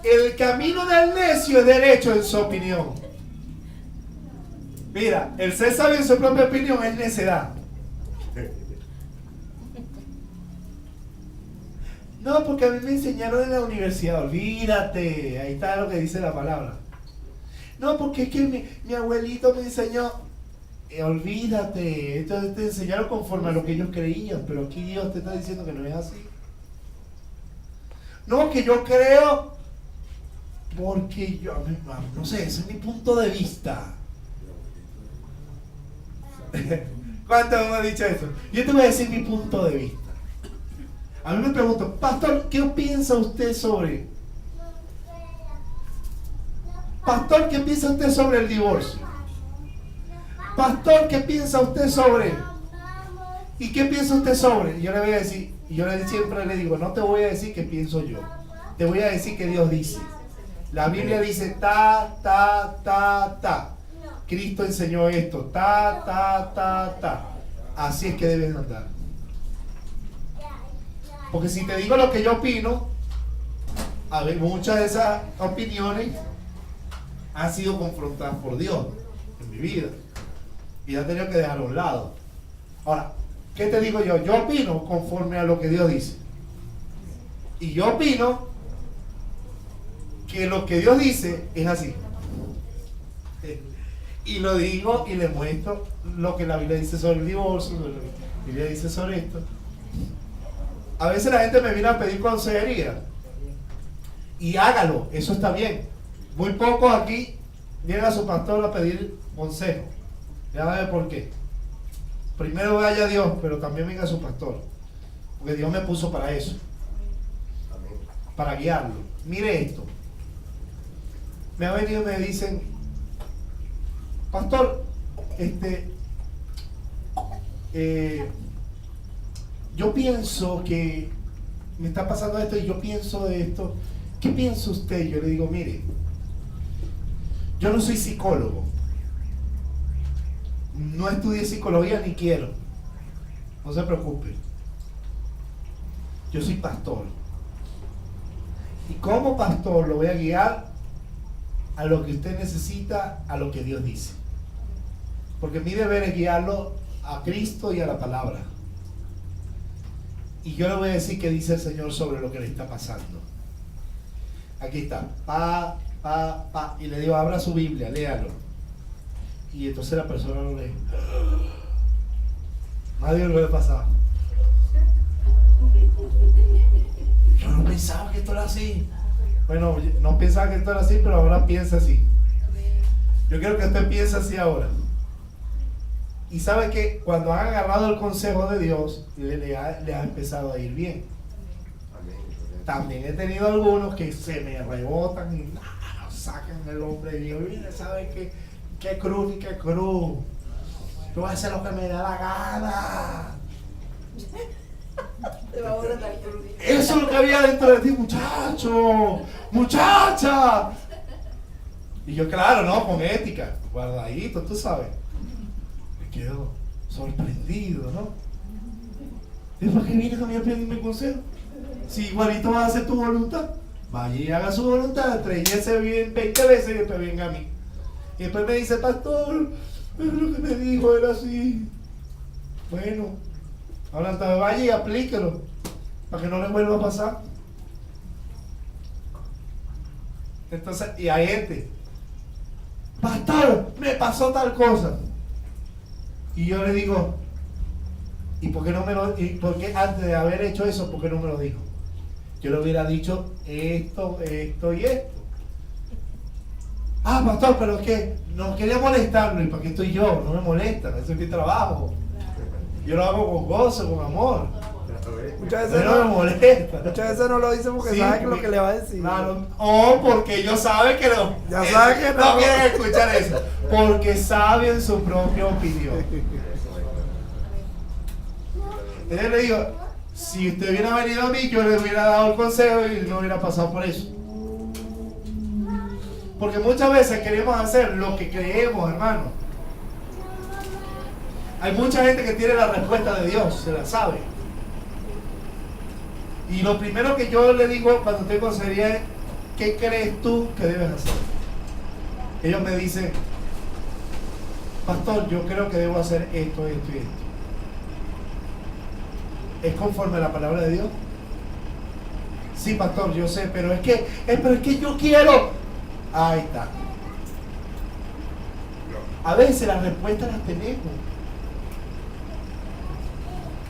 El camino del necio es derecho en su opinión. Mira, el ser sabio en su propia opinión es necedad. No, porque a mí me enseñaron en la universidad. Olvídate, ahí está lo que dice la palabra. No, porque es que mi abuelito me enseñó. Olvídate, entonces te enseñaron conforme a lo que ellos creían, pero aquí Dios te está diciendo que no es así. No, que yo creo porque yo, no sé, ese es mi punto de vista. ¿Cuántos hemos dicho eso? Yo te voy a decir mi punto de vista. A mí me pregunto, pastor, ¿qué piensa usted sobre? Pastor, ¿qué piensa usted sobre el divorcio? Pastor, ¿qué piensa usted sobre? ¿Y qué piensa usted sobre? Yo le voy a decir, yo siempre le digo, no te voy a decir qué pienso yo. Te voy a decir que Dios dice. La Biblia dice ta. Cristo enseñó esto, ta. Así es que debes andar. Porque si te digo lo que yo opino, a ver, muchas de esas opiniones han sido confrontadas por Dios en mi vida. Y he tenido que dejar a un lado. Ahora, ¿qué te digo yo? Yo opino conforme a lo que Dios dice. Y yo opino que lo que Dios dice es así. Y lo digo y le muestro lo que la Biblia dice sobre el divorcio, lo que la Biblia dice sobre esto. A veces la gente me viene a pedir consejería. Y hágalo, eso está bien. Muy pocos aquí vienen a su pastor a pedir consejo. Ya va a ver por qué. Primero vaya a Dios, pero también venga a su pastor. Porque Dios me puso para eso. Para guiarlo. Mire esto. Me ha venido y me dicen, pastor, yo pienso que me está pasando esto y yo pienso de esto. ¿Qué piensa usted? Yo le digo, mire, yo no soy psicólogo. No estudié psicología ni quiero. No se preocupe. Yo soy pastor. Y como pastor lo voy a guiar a lo que usted necesita, a lo que Dios dice. Porque mi deber es guiarlo a Cristo y a la palabra. Y yo le voy a decir qué dice el Señor sobre lo que le está pasando. Aquí está. Y le digo, abra su Biblia, léalo. Y entonces la persona lo lee. Nadie lo había pasado. Yo no pensaba que esto era así. Bueno, no pensaba que esto era así, pero ahora piensa así. Yo quiero que usted piense así ahora. Y sabe que cuando han agarrado el consejo de Dios, le ha empezado a ir bien. También he tenido algunos que se me rebotan y sacan el hombre y digo, mire, ¿sabe qué? ¿Qué cruz ni qué cruz? Yo voy a hacer lo que me da la gana. Te va a botar cruz. Eso es lo que había dentro de ti, muchacho, muchacha. Y yo, claro, no, con ética, guardadito, tú sabes. Me quedo sorprendido, ¿no? ¿Y por qué vienes a mí a pedirme consejo? Si igualito vas a hacer tu voluntad, vaya y haga su voluntad, trayese bien 20 veces y después venga a mí. Y después me dice, pastor, pero lo que me dijo era así. Bueno, ahora entonces vaya y aplíquelo para que no le vuelva a pasar. Entonces, y hay gente, pastor, me pasó tal cosa. Y yo le digo, ¿y por qué no me lo, y por qué antes de haber hecho eso, por qué no me lo dijo? Yo le hubiera dicho esto y esto. Ah, pastor, pero es que no quería molestarlo. ¿Y para qué estoy yo? No me molesta, ese es mi trabajo. Yo lo hago con gozo, con amor. Muchas veces No me molesta. muchas veces no lo dice porque Sí, sabe que porque- lo que le va a decir. Claro, o porque ellos saben que no. Ya saben que no. No quieren escuchar eso. Porque saben su propia opinión. Entonces le digo, si usted hubiera venido a mí, yo le hubiera dado el consejo y no hubiera pasado por eso. Porque muchas veces queremos hacer lo que creemos, hermano. Hay mucha gente que tiene la respuesta de Dios, se la sabe. Y lo primero que yo le digo cuando estoy consejería es, ¿qué crees tú que debes hacer? Ellos me dicen, pastor, yo creo que debo hacer esto, esto y esto. ¿Es conforme a la palabra de Dios? Sí, pastor, yo sé, pero es que yo quiero. Ahí está. A veces las respuestas las tenemos.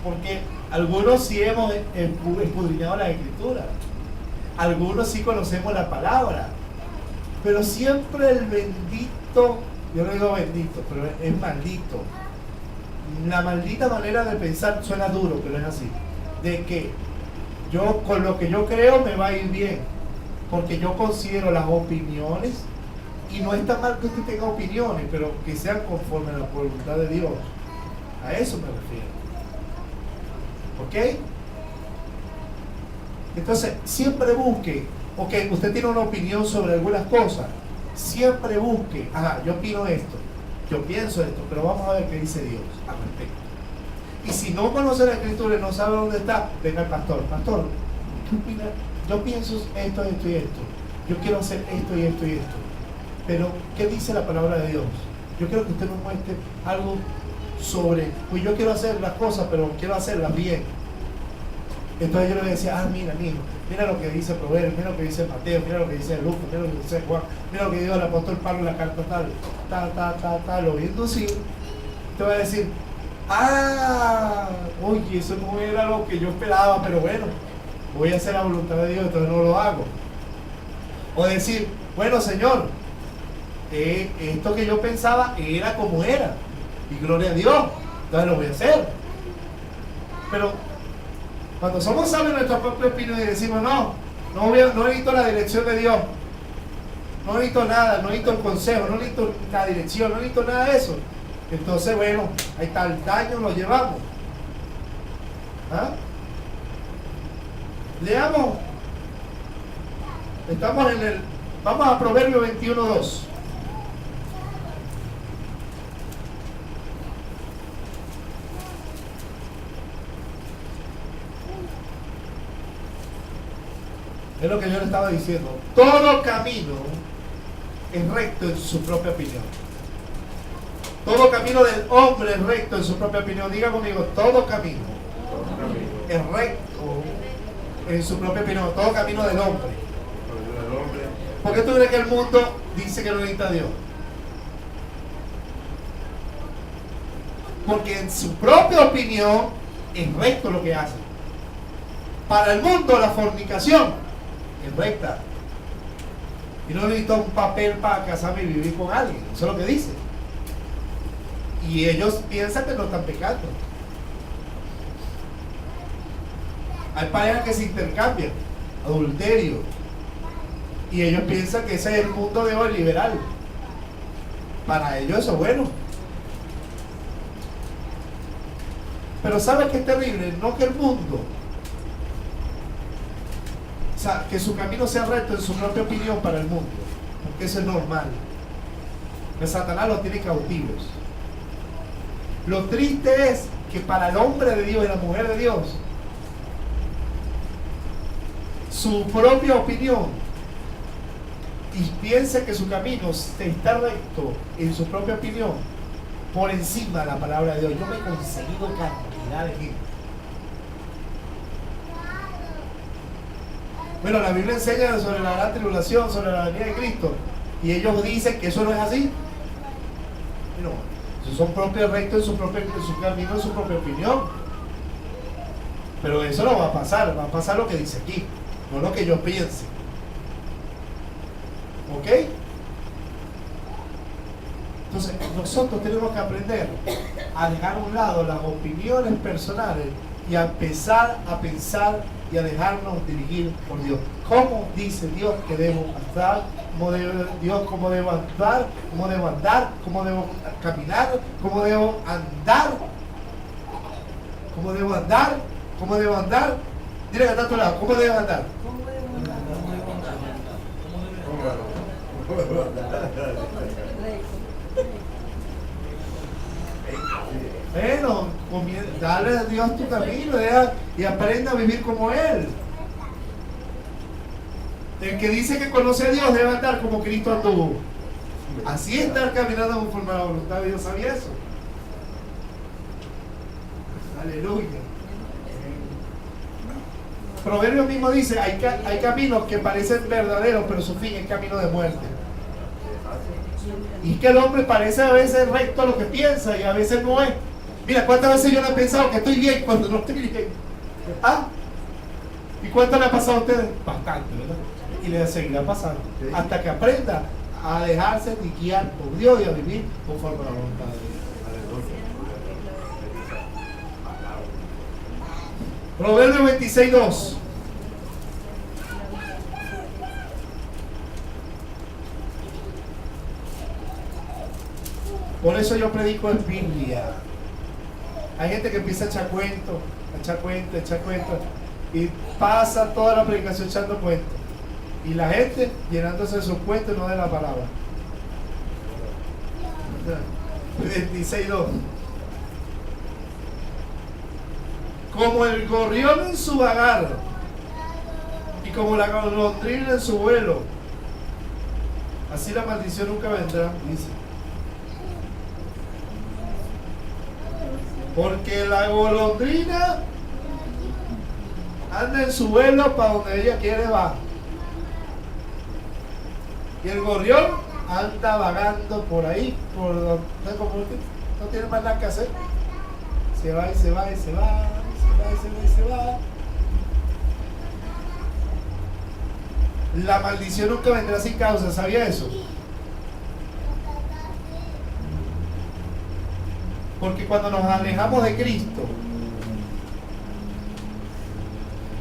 Porque algunos sí hemos escudriñado las escrituras. Algunos sí conocemos la palabra. Pero siempre el bendito, yo no digo bendito, pero es maldito. La maldita manera de pensar suena duro, pero es así. De que yo con lo que yo creo me va a ir bien. Porque yo considero las opiniones, y no está mal que usted tenga opiniones, pero que sean conforme a la voluntad de Dios. A eso me refiero. ¿Ok? Entonces, siempre busque, ok, usted tiene una opinión sobre algunas cosas, siempre busque, yo opino esto, yo pienso esto, pero vamos a ver qué dice Dios al respecto. Y si no conoce la escritura y no sabe dónde está, venga el pastor, ¿qué opina? Yo pienso esto, esto y esto, yo quiero hacer esto y esto y esto, pero ¿qué dice la palabra de Dios? Yo quiero que usted nos muestre algo sobre, pues yo quiero hacer las cosas, pero quiero hacerlas bien. Entonces yo le decía, mira, mijo, mira lo que dice Proverbios, mira lo que dice Mateo, mira lo que dice Lucas, mira lo que dice Juan, mira lo que dijo el apóstol Pablo en la carta tal, lo voy a inducir. Te voy a decir, oye, eso no era lo que yo esperaba, pero bueno, voy a hacer la voluntad de Dios, entonces no lo hago. O decir, bueno, Señor, esto que yo pensaba era como era, y gloria a Dios, entonces lo voy a hacer. Pero cuando somos sabios en nuestra propia opinión y decimos, no necesito la dirección de Dios, no necesito nada, no necesito el consejo, no necesito la dirección, no necesito nada de eso, entonces bueno, ahí está, el daño lo llevamos. Leamos, vamos a Proverbios 21:2. Es lo que yo le estaba diciendo. Todo camino es recto en su propia opinión. Todo camino del hombre es recto en su propia opinión. Diga conmigo, todo camino es recto en su propia opinión. Todo camino del hombre. ¿Por qué tú crees que el mundo dice que no necesita a Dios? Porque en su propia opinión es recto lo que hace. Para el mundo la fornicación es recta. Y no necesito un papel para casarme y vivir con alguien. Eso es lo que dice. Y ellos piensan que no están pecando. Hay parejas que se intercambian, adulterio, y ellos piensan que ese es el mundo de hoy liberal. Para ellos eso es bueno. Pero ¿sabes qué es terrible? No que el mundo, o sea, que su camino sea recto en su propia opinión para el mundo, porque eso es normal. Que Satanás los tiene cautivos. Lo triste es que para el hombre de Dios y la mujer de Dios, su propia opinión, y piense que su camino está recto en su propia opinión, por encima de la palabra de Dios. Yo me he conseguido cantidad de gente. Bueno, la Biblia enseña sobre la gran tribulación, sobre la venida de Cristo, y ellos dicen que eso no es así. No, esos son propios rectos en su camino, en su propia opinión. Pero eso no va a pasar lo que dice aquí, no lo que yo piense. ¿Ok? Entonces, nosotros tenemos que aprender a dejar a un lado las opiniones personales y a empezar a pensar y a dejarnos dirigir por Dios. ¿Cómo dice Dios que debo andar? ¿Cómo debe Dios cómo debo actuar? ¿Cómo debo andar? ¿Cómo debo caminar? ¿Cómo debo andar? ¿Cómo debo andar? ¿Cómo debo andar? Dile que está a tu lado, ¿cómo debo andar? Bueno, dale a Dios tu camino, y aprenda a vivir como Él. El que dice que conoce a Dios debe andar como Cristo anduvo. Así estar caminando conforme a la voluntad de Dios. ¿Sabía eso? Aleluya. Proverbios mismo dice, hay caminos que parecen verdaderos, pero su fin es camino de muerte. Y que el hombre parece a veces recto a lo que piensa y a veces no es. Mira, ¿cuántas veces yo le he pensado que estoy bien cuando no estoy bien? ¿Ah? ¿Y cuánto le ha pasado a ustedes? Bastante, ¿verdad? Y le seguirá pasando. Hasta que aprenda a dejarse guiar por Dios y a vivir conforme a la voluntad de Dios. Proverbios 26:2. Por eso yo predico en Biblia. Hay gente que empieza a echar cuentos, y pasa toda la predicación echando cuentos. Y la gente llenándose de sus cuentos y no de la palabra. 26:2. Como el gorrión en su vagar y como la golondrina en su vuelo, así la maldición nunca vendrá, dice. Porque la golondrina anda en su vuelo para donde ella quiere va. Y el gorrión anda vagando por ahí, por donde no tiene más nada que hacer. Se va y se va y se va, y se va. La maldición nunca vendrá sin causa, ¿sabía eso? Porque cuando nos alejamos de Cristo,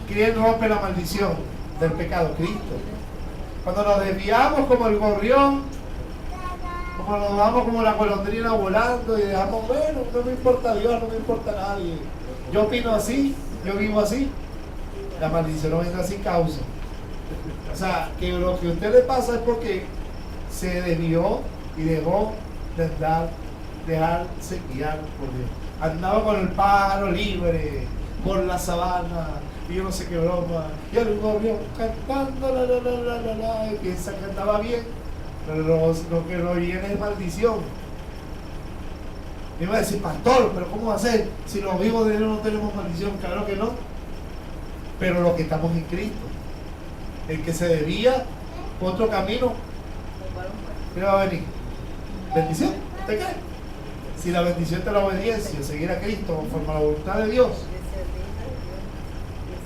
¿quién rompe la maldición del pecado? Cristo. Cuando nos desviamos como el gorrión, como nos vamos como la golondrina volando y dejamos, bueno, no me importa Dios, no me importa nadie. Yo opino así, yo vivo así. La maldición no vendrá sin causa. O sea, que lo que a usted le pasa es porque se desvió y dejó de dejarse guiar por Dios. Andaba con el pájaro libre por la sabana y yo no sé qué broma, y el gorrión cantando y piensa que andaba bien, pero lo que lo viene es maldición. Y me va a decir, pastor, pero ¿cómo va a ser? Si los vivos de Dios no tenemos maldición. Claro que no, pero los que estamos en Cristo, el que se debía por otro camino, ¿qué va a venir? ¿Bendición? ¿Usted cree? Si la bendición te la obediencia, seguir a Cristo conforme a la voluntad de Dios.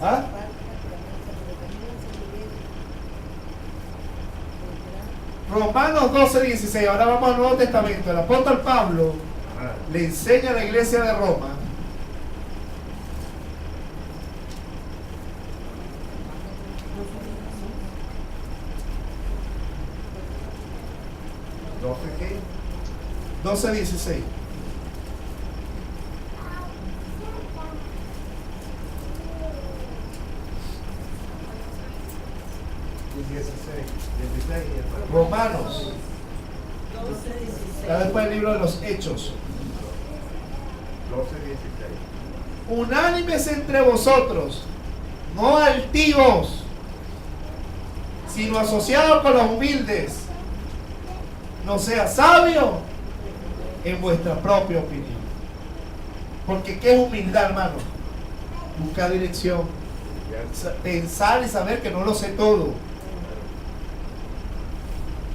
¿Ah? Romanos 12:16. Ahora vamos al Nuevo Testamento. El apóstol Pablo le enseña a la iglesia de Roma ¿12 qué? 12:16. Romanos. Ya después el libro de los Hechos. 12:16. Unánimes entre vosotros, no altivos, sino asociados con los humildes. No sea sabio en vuestra propia opinión. Porque ¿qué es humildad, hermano? Buscar dirección, pensar y saber que no lo sé todo.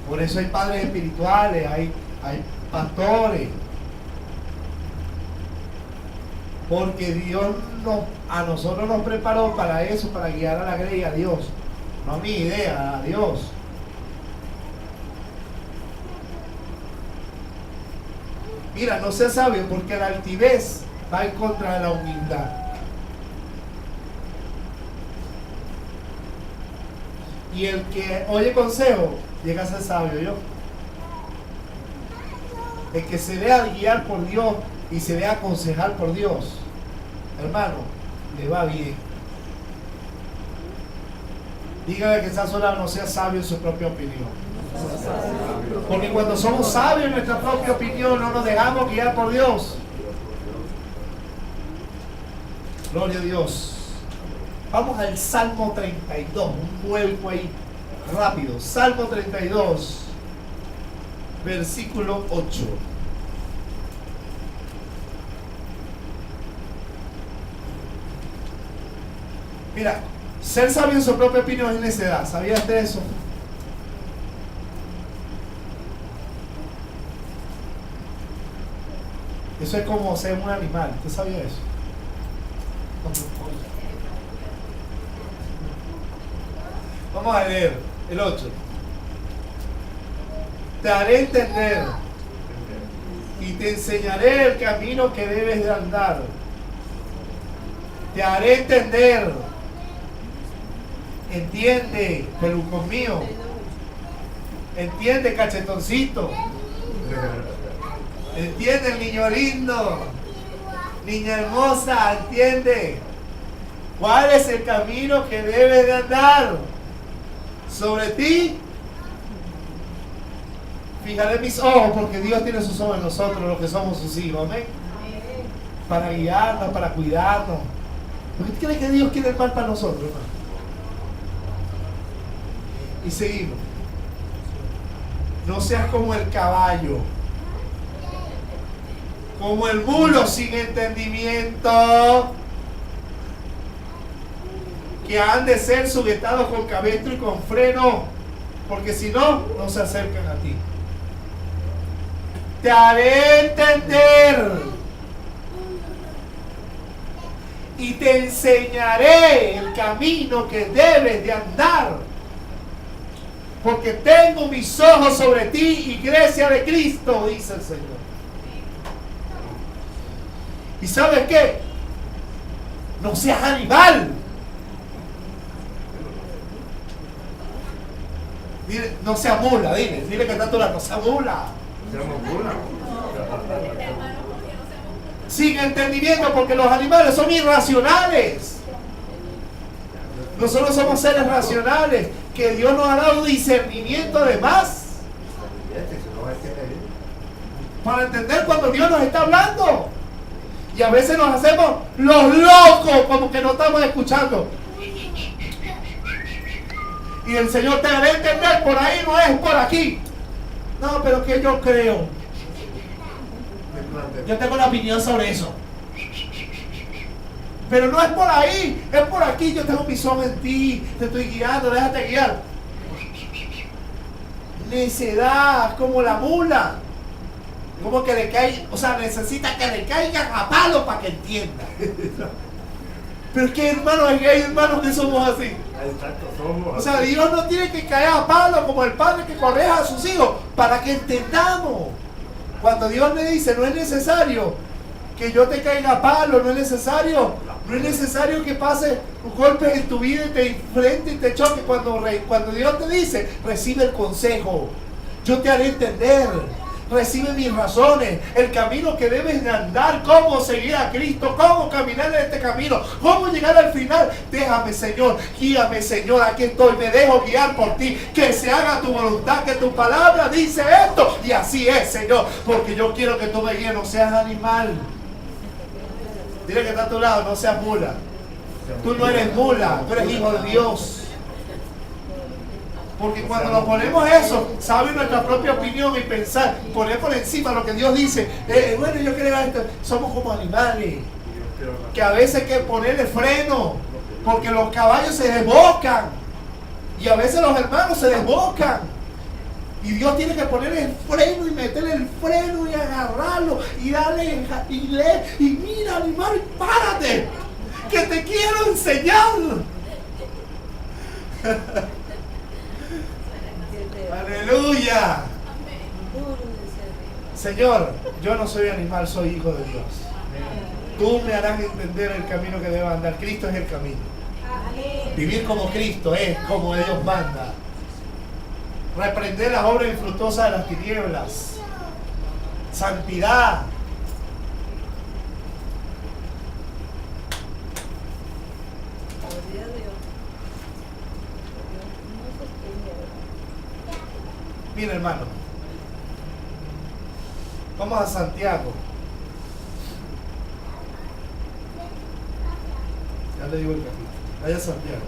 Por eso hay padres espirituales, hay pastores. Porque Dios a nosotros nos preparó para eso, para guiar a la grey a Dios. No a mi idea, a Dios. Mira, no seas sabio porque la altivez va en contra de la humildad. Y el que oye consejo llega a ser sabio, ¿yo? El que se deja guiar por Dios y se deja aconsejar por Dios, hermano, le va bien. Dígale que está sola, no sea sabio en su propia opinión. Porque cuando somos sabios en nuestra propia opinión, no nos dejamos guiar por Dios. Gloria a Dios. Vamos al Salmo 32, un vuelco ahí rápido. Salmo 32, versículo 8. Mira, ser sabio en su propia opinión es necedad. ¿Sabías de eso? Eso es como ser un animal. ¿Usted sabía eso? Vamos a leer el 8. Te haré entender y te enseñaré el camino que debes de andar. Te haré entender. Entiende, pelucón mío. Entiende, cachetoncito. Entiende, el niño lindo. Niña hermosa, entiende. ¿Cuál es el camino que debes de andar? Sobre ti fijaré mis ojos, porque Dios tiene sus ojos en nosotros, los que somos sus hijos, amén. Para guiarnos, para cuidarnos. ¿Por qué crees que Dios quiere el mal para nosotros, hermano? Y seguimos. No seas como el caballo, como el mulo sin entendimiento, que han de ser sujetados con cabestro y con freno, porque si no, no se acercan a ti. Te haré entender y te enseñaré el camino que debes de andar, porque tengo mis ojos sobre ti, iglesia de Cristo, dice el Señor. ¿Y sabes qué? No seas animal. Dile, no sea mula, dile que tanto la no sea mula. Sin entendimiento, porque los animales son irracionales. Nosotros somos seres racionales, que Dios nos ha dado discernimiento además, para entender cuando Dios nos está hablando. Y a veces nos hacemos los locos, como que no estamos escuchando. Y el Señor te hará entender, por ahí no es por aquí. No, pero que yo creo. Yo tengo la opinión sobre eso. Pero no es por ahí, es por aquí. Yo tengo mis ojos en ti, te estoy guiando, déjate guiar. Necedad, como la mula. Como que le cae, o sea, necesita que le caigan a palo para que entienda. Pero es que hermanos, hay hermanos que somos así. O sea, Dios no tiene que caer a palo como el padre que correja a sus hijos para que entendamos. Cuando Dios le dice, no es necesario que yo te caiga a palo, no es necesario que pase golpes en tu vida y te enfrente y te choque. Cuando Dios te dice, recibe el consejo, yo te haré entender. Recibe mis razones, el camino que debes de andar, cómo seguir a Cristo, cómo caminar en este camino, cómo llegar al final. Déjame, Señor, guíame, Señor, aquí estoy, me dejo guiar por ti, que se haga tu voluntad, que tu palabra dice esto, y así es, Señor, porque yo quiero que tú me guíes, no seas animal. Dile que está a tu lado, no seas mula. Tú no eres mula, tú eres hijo de Dios. Porque cuando nos ponemos eso, saber nuestra propia opinión y pensar, poner por encima lo que Dios dice, bueno, yo creo esto, somos como animales, que a veces hay que ponerle freno, porque los caballos se desbocan, y a veces los hermanos se desbocan, y Dios tiene que ponerle el freno y meterle el freno y agarrarlo, y darle, y leer, y mira, animal, párate, que te quiero enseñar. Aleluya. Señor, yo no soy animal, soy hijo de Dios. Tú me harás entender el camino que debo andar. Cristo es el camino. Vivir como Cristo es como Dios manda. Reprender las obras infructuosas de las tinieblas. Santidad. Mira, hermano, vamos a Santiago. Ya le digo el capítulo. Vaya a Santiago.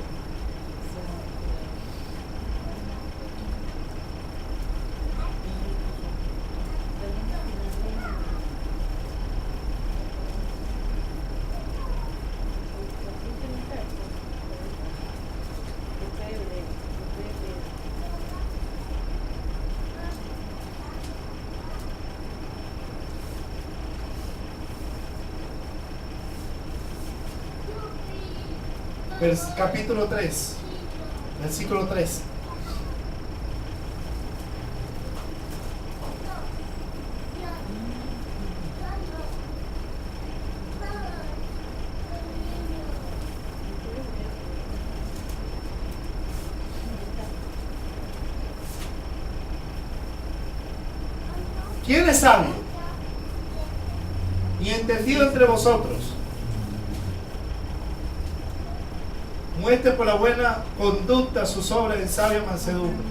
Capítulo 3, versículo 3. ¿Quién es sabio y entendido entre vosotros? Muestre por la buena conducta sus obras en sabia mansedumbre.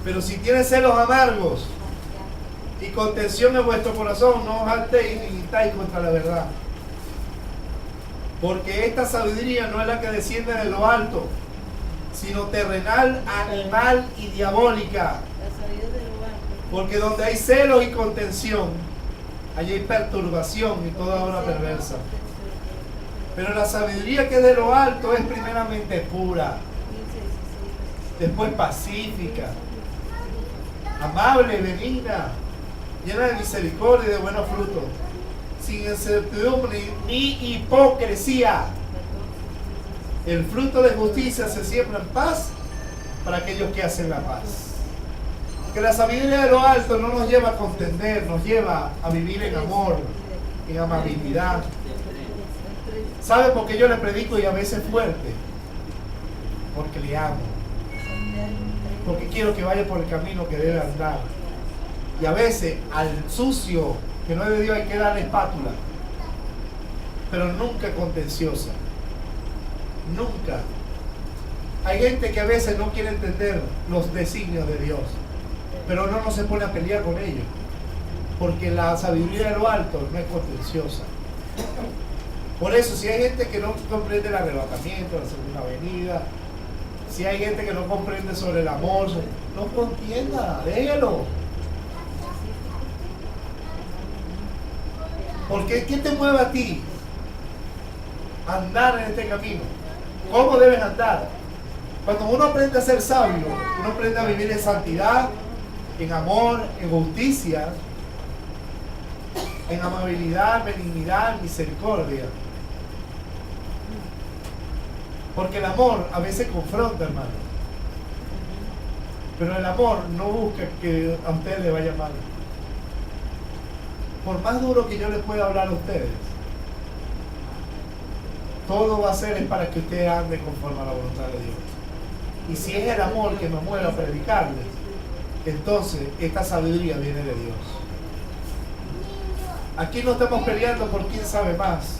Pero si tiene celos amargos y contención en vuestro corazón, no os hartéis ni gritáis contra la verdad. Porque esta sabiduría no es la que desciende de lo alto, sino terrenal, animal y diabólica. Porque donde hay celos y contención, allí hay perturbación y toda obra perversa. Pero la sabiduría que es de lo alto es primeramente pura, después pacífica, amable, benigna, llena de misericordia y de buenos frutos, sin incertidumbre ni hipocresía. El fruto de justicia se siembra en paz para aquellos que hacen la paz. Que la sabiduría de lo alto no nos lleva a contender, nos lleva a vivir en amor, en amabilidad. ¿Sabe por qué yo le predico y a veces fuerte? Porque le amo. Porque quiero que vaya por el camino que debe andar. Y a veces al sucio que no es de Dios hay que darle espátula. Pero nunca contenciosa. Nunca. Hay gente que a veces no quiere entender los designios de Dios. Pero no se pone a pelear con ellos. Porque la sabiduría de lo alto no es contenciosa. Por eso, si hay gente que no comprende el arrebatamiento, la segunda venida, si hay gente que no comprende sobre el amor, no contienda, déjelo. Porque ¿qué te mueve a ti a andar en este camino? ¿Cómo debes andar? Cuando uno aprende a ser sabio, uno aprende a vivir en santidad, en amor, en justicia, en amabilidad, benignidad, misericordia. Porque el amor a veces confronta, hermano. Pero el amor no busca que a ustedes les vaya mal. Por más duro que yo les pueda hablar a ustedes, todo va a ser es para que ustedes anden conforme a la voluntad de Dios. Y si es el amor que nos mueve a predicarles, entonces esta sabiduría viene de Dios. Aquí no estamos peleando por quién sabe más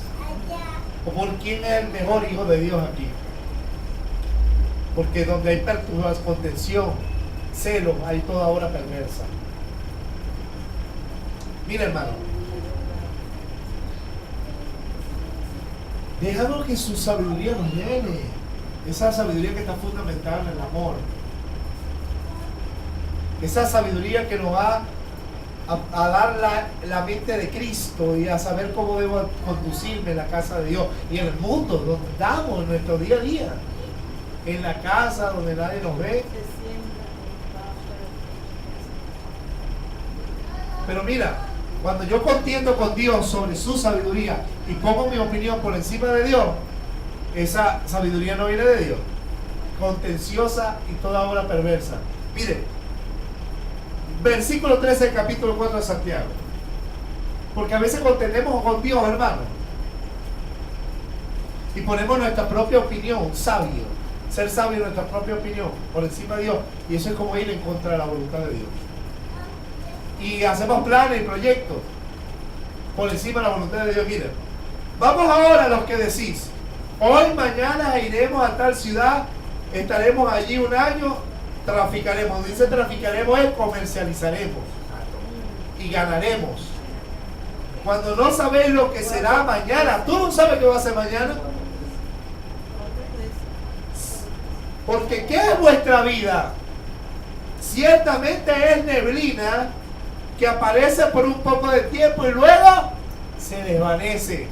o por quién es el mejor hijo de Dios aquí. Porque donde hay perturbación, contención, celos, hay toda obra perversa. Mira, hermano, dejamos que su sabiduría nos llene. Esa sabiduría que está fundamentada en el amor. Esa sabiduría que nos va a dar la mente de Cristo y a saber cómo debo conducirme en la casa de Dios y en el mundo donde estamos, en nuestro día a día. En la casa donde nadie nos ve. Pero mira, cuando yo contiendo con Dios sobre su sabiduría y pongo mi opinión por encima de Dios, esa sabiduría no viene de Dios. Contenciosa y toda obra perversa. Mire, versículo 13 del capítulo 4 de Santiago. Porque a veces contendemos con Dios, hermano. Y ponemos nuestra propia opinión, sabio. Ser sabio en nuestra propia opinión, por encima de Dios. Y eso es como ir en contra de la voluntad de Dios. Y hacemos planes y proyectos por encima de la voluntad de Dios. Miren, vamos ahora a los que decís, hoy, mañana iremos a tal ciudad, estaremos allí un año, traficaremos. Dice traficaremos es comercializaremos y ganaremos. Cuando no sabéis lo que será mañana, tú no sabes qué va a ser mañana. Porque ¿qué es vuestra vida? Ciertamente es neblina que aparece por un poco de tiempo y luego se desvanece.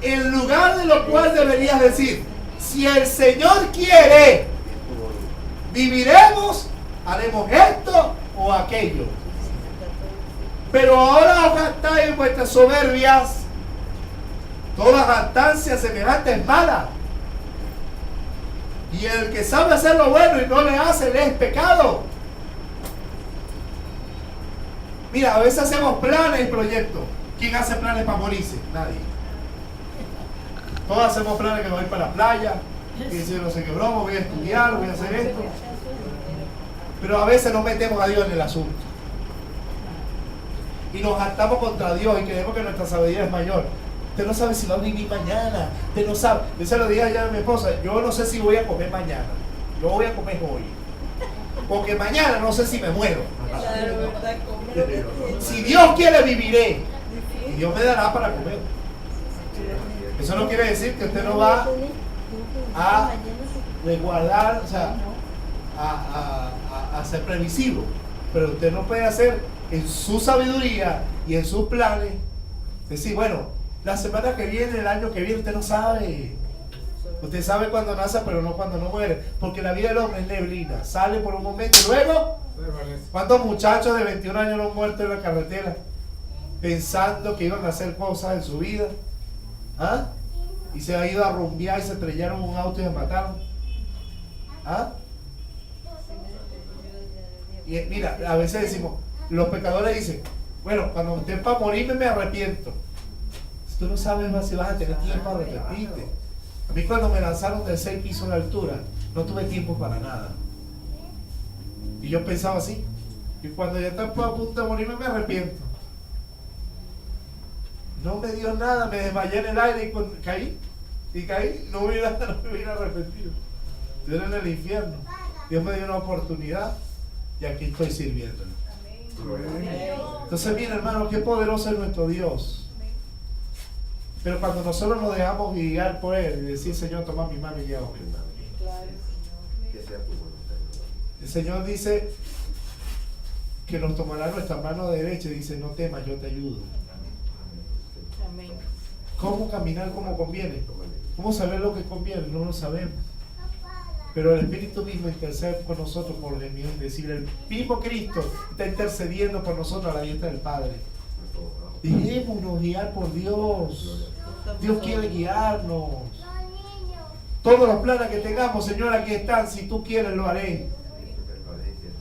En lugar de lo cual deberías decir, si el Señor quiere, viviremos, haremos esto o aquello. Pero ahora os gastáis en vuestras soberbias. Toda jactancia semejante es mala. Y el que sabe hacer lo bueno y no le hace, le es pecado. Mira, a veces hacemos planes y proyectos. ¿Quién hace planes para morirse? Nadie. Todos hacemos planes que voy a ir para la playa, y decir no sé qué broma, voy a estudiar, voy a hacer esto. Pero a veces no metemos a Dios en el asunto. Y nos hartamos contra Dios y creemos que nuestra sabiduría es mayor. Usted no sabe si va a vivir mañana. Usted no sabe. Yo se lo dije ayer a mi esposa. Yo no sé si voy a comer mañana. Yo voy a comer hoy. Porque mañana no sé si me muero. Si Dios quiere, viviré. Y Dios me dará para comer. Eso no quiere decir que usted no va a resguardar, o sea, a ser previsivo. Pero usted no puede hacer en su sabiduría y en sus planes decir, bueno, la semana que viene, el año que viene, usted no sabe. Usted sabe cuándo nace, pero no cuando no muere. Porque la vida del hombre es neblina. Sale por un momento y luego, ¿cuántos muchachos de 21 años no han muerto en la carretera? Pensando que iban a hacer cosas en su vida. ¿Ah? Y se ha ido a rumbear y se estrellaron en un auto y se mataron. ¿Ah? Y mira, a veces decimos, los pecadores dicen, bueno, cuando esté para morirme me arrepiento. Tú no sabes más si vas a tener tiempo a arrepentirte. A mí cuando me lanzaron de 6 pisos de altura, no tuve tiempo para nada. Y yo pensaba así. Y cuando ya estaba a punto de morirme me arrepiento. No me dio nada, me desmayé en el aire y caí. Y caí, no me hubiera arrepentido. Yo era en el infierno. Dios me dio una oportunidad y aquí estoy sirviéndole. Entonces mira hermano, qué poderoso es nuestro Dios. Pero cuando nosotros nos dejamos guiar por Él y decir, Señor, toma mi mano y llévame. El Señor dice que nos tomará nuestra mano derecha y dice, no temas, yo te ayudo. ¿Cómo caminar como conviene? ¿Cómo saber lo que conviene? No lo sabemos. Pero el Espíritu mismo intercede por nosotros por el mío. Es decir, el mismo Cristo está intercediendo por nosotros a la diestra del Padre. Dejémonos guiar por Dios. Dios quiere guiarnos. Todos los planes que tengamos, Señor, aquí están. Si tú quieres, lo haré.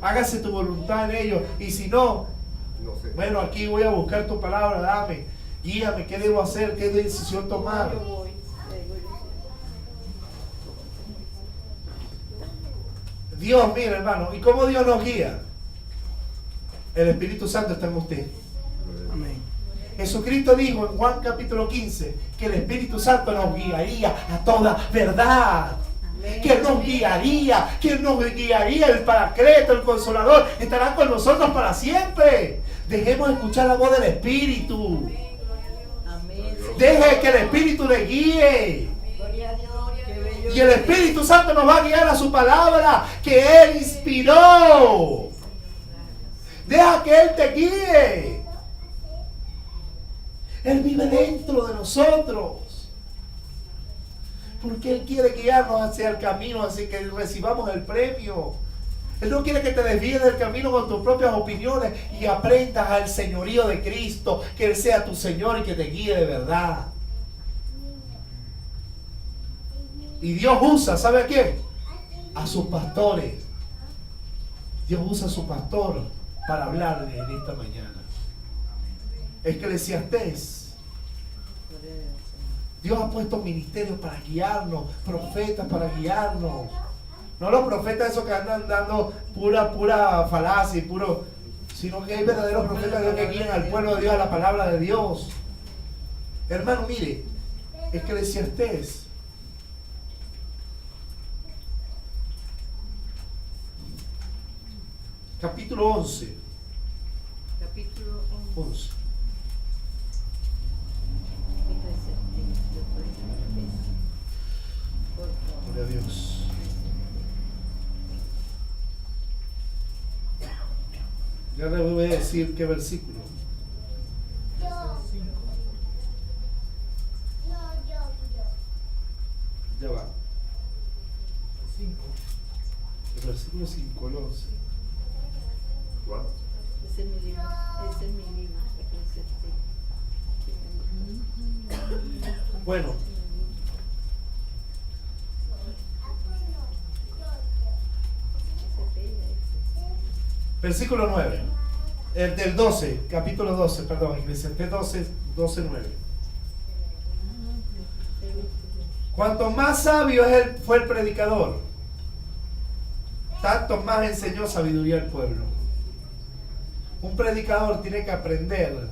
Hágase tu voluntad en ellos. Y si no, bueno, aquí voy a buscar tu palabra. Dame, guíame, ¿qué debo hacer? ¿Qué decisión tomar? Dios, mira hermano, ¿y cómo Dios nos guía? El Espíritu Santo está en usted. Amén. Jesucristo dijo en Juan capítulo 15 que el Espíritu Santo nos guiaría a toda verdad. Que Él nos guiaría, el Paracleto, el Consolador, estará con nosotros para siempre. Dejemos escuchar la voz del Espíritu. Deje que el Espíritu le guíe. Y el Espíritu Santo nos va a guiar a su palabra que Él inspiró. Deja que Él te guíe. Él vive dentro de nosotros. Porque Él quiere guiarnos hacia el camino, así que recibamos el premio. Él no quiere que te desvíes del camino con tus propias opiniones y aprendas al señorío de Cristo, que Él sea tu Señor y que te guíe de verdad. Y Dios usa, ¿sabe a quién? A sus pastores. Dios usa a su pastor para hablarle en esta mañana. Eclesiastés Dios ha puesto ministerios para guiarnos, profetas para guiarnos. No los profetas esos que andan dando pura falacia y puro, sino que hay verdaderos profetas de Dios que guían al pueblo de Dios a la palabra de Dios. Hermano, mire, Eclesiastés capítulo 11. Capítulo 11. Gloria a Dios. Ya le voy a decir qué versículo. Ya va. El versículo 5, el 11. ¿Cuál? Ese es mi libro. Ese es mi libro. Bueno, versículo 9. El del 12, capítulo 12, perdón, Eclesiastés 12, 9. Cuanto más sabio fue el predicador, tanto más enseñó sabiduría al pueblo. Un predicador tiene que aprender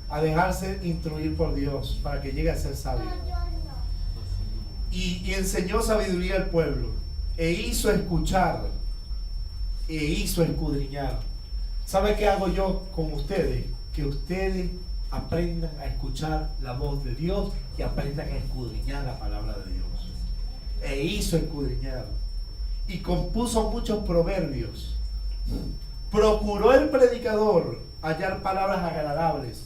a dejarse instruir por Dios para que llegue a ser sabio. Y enseñó sabiduría al pueblo, e hizo escuchar, e hizo escudriñar. ¿Sabe qué hago yo con ustedes? Que ustedes aprendan a escuchar la voz de Dios y aprendan a escudriñar la palabra de Dios. E hizo escudriñar. Y compuso muchos proverbios. Procuró el predicador hallar palabras agradables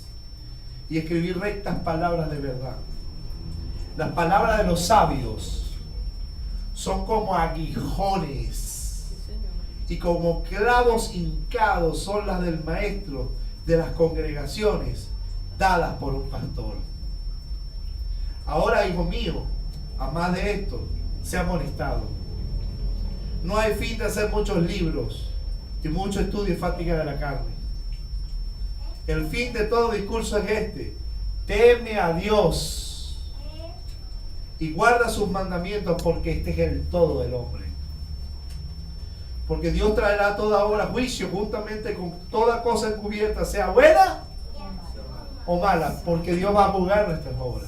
y escribir rectas palabras de verdad. Las palabras de los sabios son como aguijones y como clavos hincados son las del maestro de las congregaciones dadas por un pastor. Ahora, hijo mío, a más de esto, sea amonestado. No hay fin de hacer muchos libros y mucho estudio y fatiga de la carne. El fin de todo discurso es este: teme a Dios y guarda sus mandamientos, porque este es el todo del hombre. Porque Dios traerá toda obra a juicio juntamente con toda cosa encubierta, sea buena o mala, porque Dios va a juzgar nuestras obras.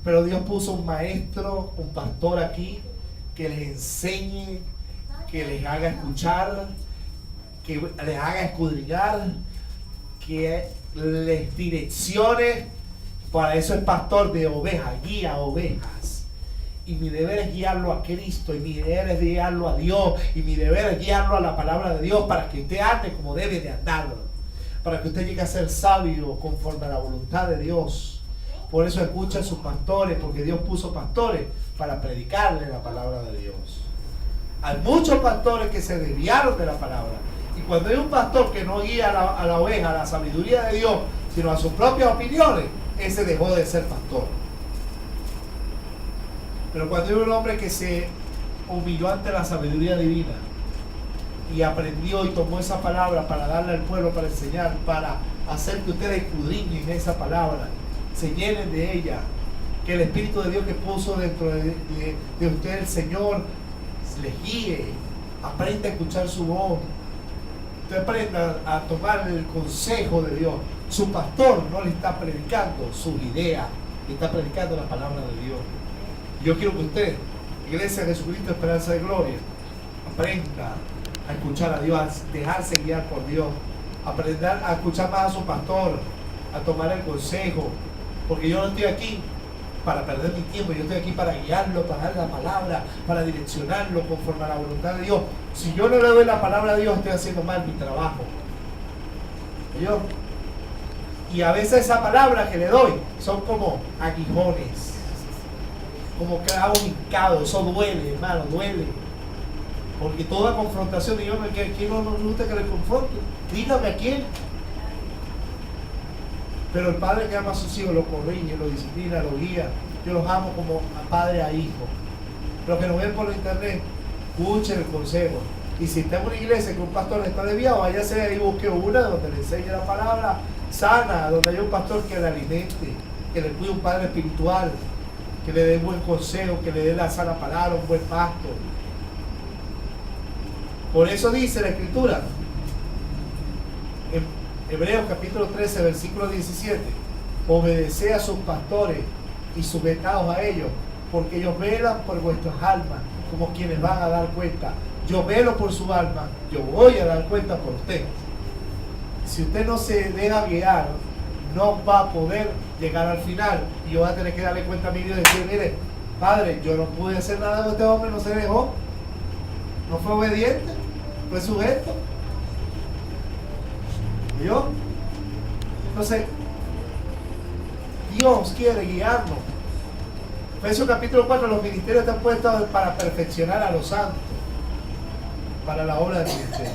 Pero Dios puso un maestro, un pastor aquí, que les enseñe, que les haga escuchar, que les haga escudriñar, que les direccione. Para eso es pastor de ovejas, guía ovejas. Y mi deber es guiarlo a Cristo, y mi deber es guiarlo a Dios, y mi deber es guiarlo a la palabra de Dios, para que usted ande como debe de andar, para que usted llegue a ser sabio conforme a la voluntad de Dios. Por eso escucha a sus pastores, porque Dios puso pastores para predicarle la palabra de Dios. Hay muchos pastores que se desviaron de la palabra, y cuando hay un pastor que no guía a la oveja a la sabiduría de Dios, sino a sus propias opiniones, ese dejó de ser pastor. Pero cuando hay un hombre que se humilló ante la sabiduría divina y aprendió y tomó esa palabra para darle al pueblo, para enseñar, para hacer que ustedes escudriñen esa palabra, se llenen de ella, que el Espíritu de Dios que puso dentro de usted, el Señor, les guíe, aprenda a escuchar su voz, usted aprenda a tomar el consejo de Dios. Su pastor no le está predicando sus ideas, le está predicando la palabra de Dios. Yo quiero que usted, Iglesia de Jesucristo Esperanza de Gloria, aprenda a escuchar a Dios, a dejarse guiar por Dios, aprender a escuchar más a su pastor, a tomar el consejo, porque yo no estoy aquí para perder mi tiempo, yo estoy aquí para guiarlo, para darle la palabra, para direccionarlo conforme a la voluntad de Dios. Si yo no le doy la palabra de Dios, estoy haciendo mal mi trabajo. ¿Yo? Y a veces esa palabra que le doy son como aguijones, como clavos hincados. Eso duele, hermano, duele. Porque toda confrontación, dígame que aquí no nos gusta que le confronte. Dígame a quién. Pero el padre que ama a sus hijos lo corrige, lo disciplina, lo guía. Yo los amo como a padre a hijo. Los que nos ven por internet, escuchen el consejo. Y si está en una iglesia que un pastor está desviado, váyase y busque una donde le enseñe la palabra sana, donde haya un pastor que le alimente, que le cuide un padre espiritual, que le dé buen consejo, que le dé la sana palabra, un buen pasto. Por eso dice la Escritura, en Hebreos capítulo 13, versículo 17, obedeced a sus pastores y sujetaos a ellos, porque ellos velan por vuestras almas, como quienes van a dar cuenta. Yo velo por su alma, yo voy a dar cuenta por usted. Si usted no se deja guiar, no va a poder llegar al final. Y yo voy a tener que darle cuenta a mi Dios y decir, mire, Padre, yo no pude hacer nada con este hombre, no se dejó, no fue obediente, fue sujeto. ¿Y yo? Entonces, Dios quiere guiarnos. Efesios capítulo 4, los ministerios están puestos para perfeccionar a los santos, para la obra del ministerio.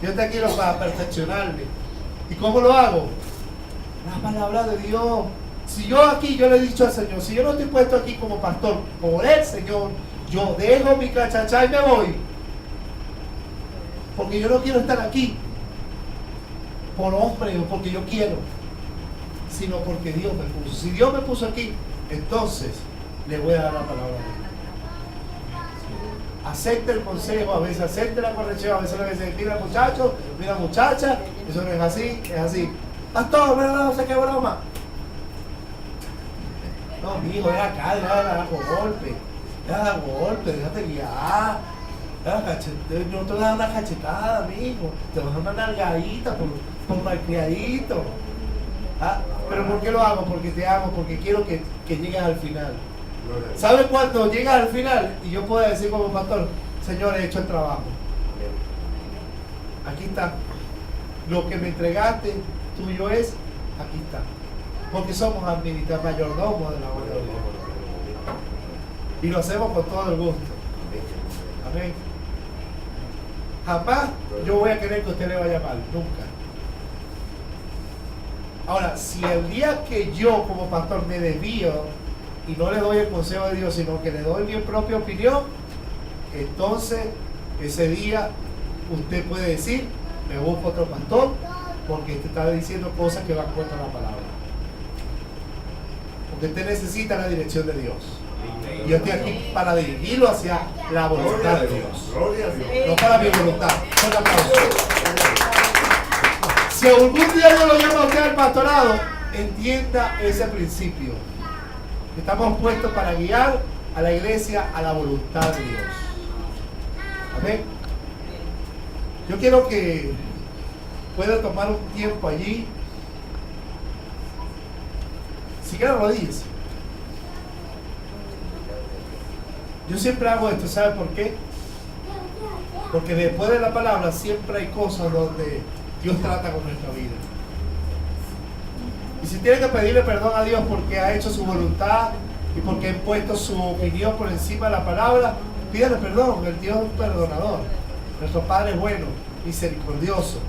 Dios está aquí para perfeccionarme. ¿Y cómo lo hago? La palabra de Dios. Si yo aquí, yo le he dicho al Señor, si yo no estoy puesto aquí como pastor, por el Señor, yo dejo mi cachachá y me voy. Porque yo no quiero estar aquí por hombre o porque yo quiero, sino porque Dios me puso. Si Dios me puso aquí, entonces le voy a dar la palabra. Acepte el consejo, a veces acepte la corrección, a veces le dice, mira muchacho, mira muchacha, eso no es así, es así. Pastor, no sé qué broma. No, mi hijo, era acá, déjala con golpe, déjate guiar. No te vas a dar una cachetada, amigo, te vas a dar una nalgadita por malcriadito. ¿Ah? ¿Pero por qué lo hago? Porque te amo, porque quiero que llegues al final. ¿Sabes cuándo llegas al final? Y yo puedo decir como pastor, Señor, he hecho el trabajo. Aquí está. Lo que me entregaste, tuyo es, aquí está. Porque somos administradores mayordomos de la obra de Dios. Y lo hacemos con todo el gusto. Amén. Jamás yo voy a querer que usted le vaya mal, nunca. Ahora, si el día que yo como pastor me desvío y no le doy el consejo de Dios, sino que le doy mi propia opinión, entonces ese día usted puede decir, me busco otro pastor, porque usted está diciendo cosas que van contra la palabra. Porque usted necesita la dirección de Dios. Y yo estoy aquí para dirigirlo hacia la voluntad de Dios. No para mi voluntad. Un aplauso. Si algún día yo lo llamo a usted al pastorado, entienda ese principio. Estamos puestos para guiar a la iglesia a la voluntad de Dios. Amén. Yo quiero que pueda tomar un tiempo allí. Si quieren rodillas. Yo siempre hago esto, ¿sabe por qué? Porque después de la palabra siempre hay cosas donde Dios trata con nuestra vida. Y si tiene que pedirle perdón a Dios porque ha hecho su voluntad y porque ha puesto su opinión por encima de la palabra, pídale perdón. El Dios es un perdonador. Nuestro Padre es bueno, misericordioso,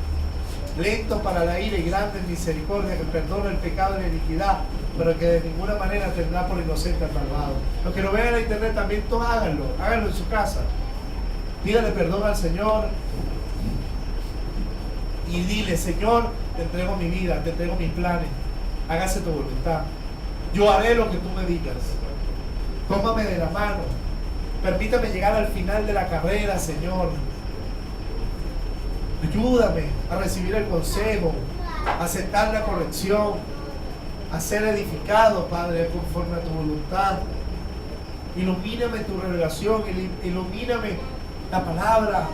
lento para la ira y grande en misericordia, que perdona el pecado y la iniquidad, pero que de ninguna manera tendrá por inocente al malvado. Los que lo vean en internet también, todos háganlo en su casa. Pídale perdón al Señor y dile, Señor, te entrego mi vida, te entrego mis planes, hágase tu voluntad. Yo haré lo que tú me digas. Tómame de la mano, permítame llegar al final de la carrera, Señor. Ayúdame a recibir el consejo, a aceptar la corrección, a ser edificado, Padre, conforme a tu voluntad. Ilumíname tu revelación, ilumíname la palabra.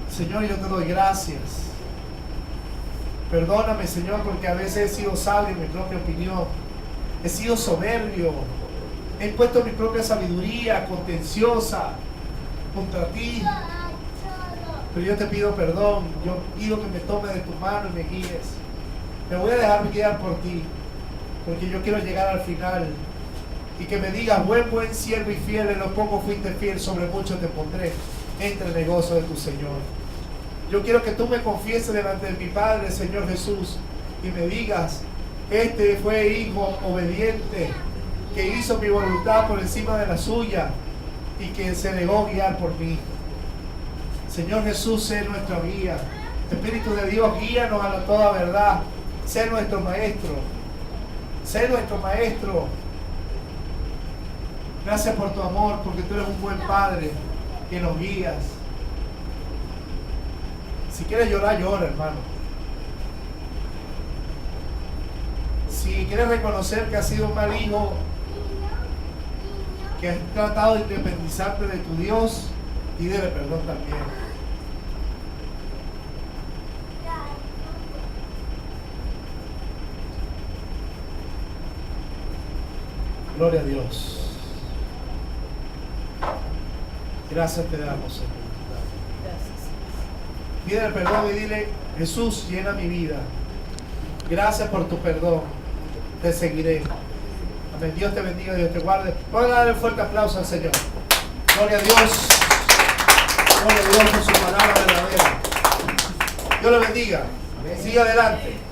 Señor, yo te doy gracias. Perdóname, Señor, porque a veces he sido sabio en mi propia opinión. He sido soberbio. He puesto mi propia sabiduría contenciosa contra ti. Pero yo te pido perdón. Yo pido que me tomes de tu mano y me guíes. Me voy a dejar guiar por ti, porque yo quiero llegar al final y que me digas, buen siervo y fiel, en lo poco fuiste fiel, sobre mucho te pondré, entra en el gozo de tu Señor. Yo quiero que tú me confieses delante de mi Padre, Señor Jesús, y me digas, este fue hijo obediente, que hizo mi voluntad por encima de la suya y que se dejó guiar por mí. Señor Jesús, sé nuestra guía. Espíritu de Dios, guíanos a la toda verdad. Sé nuestro maestro. Sé nuestro maestro. Gracias por tu amor, porque tú eres un buen padre que nos guías. Si quieres llorar, llora, hermano. Si quieres reconocer que has sido un mal hijo, que has tratado de independizarte de tu Dios, pídele perdón también. Gloria a Dios. Gracias te damos, Señor. Gracias. Pídele perdón y dile: Jesús, llena mi vida. Gracias por tu perdón. Te seguiré. Amén. Dios te bendiga, Dios te guarde. Vamos a darle un fuerte aplauso al Señor. Gloria a Dios. Gloria a Dios por su palabra verdadera. Dios le bendiga. Siga adelante.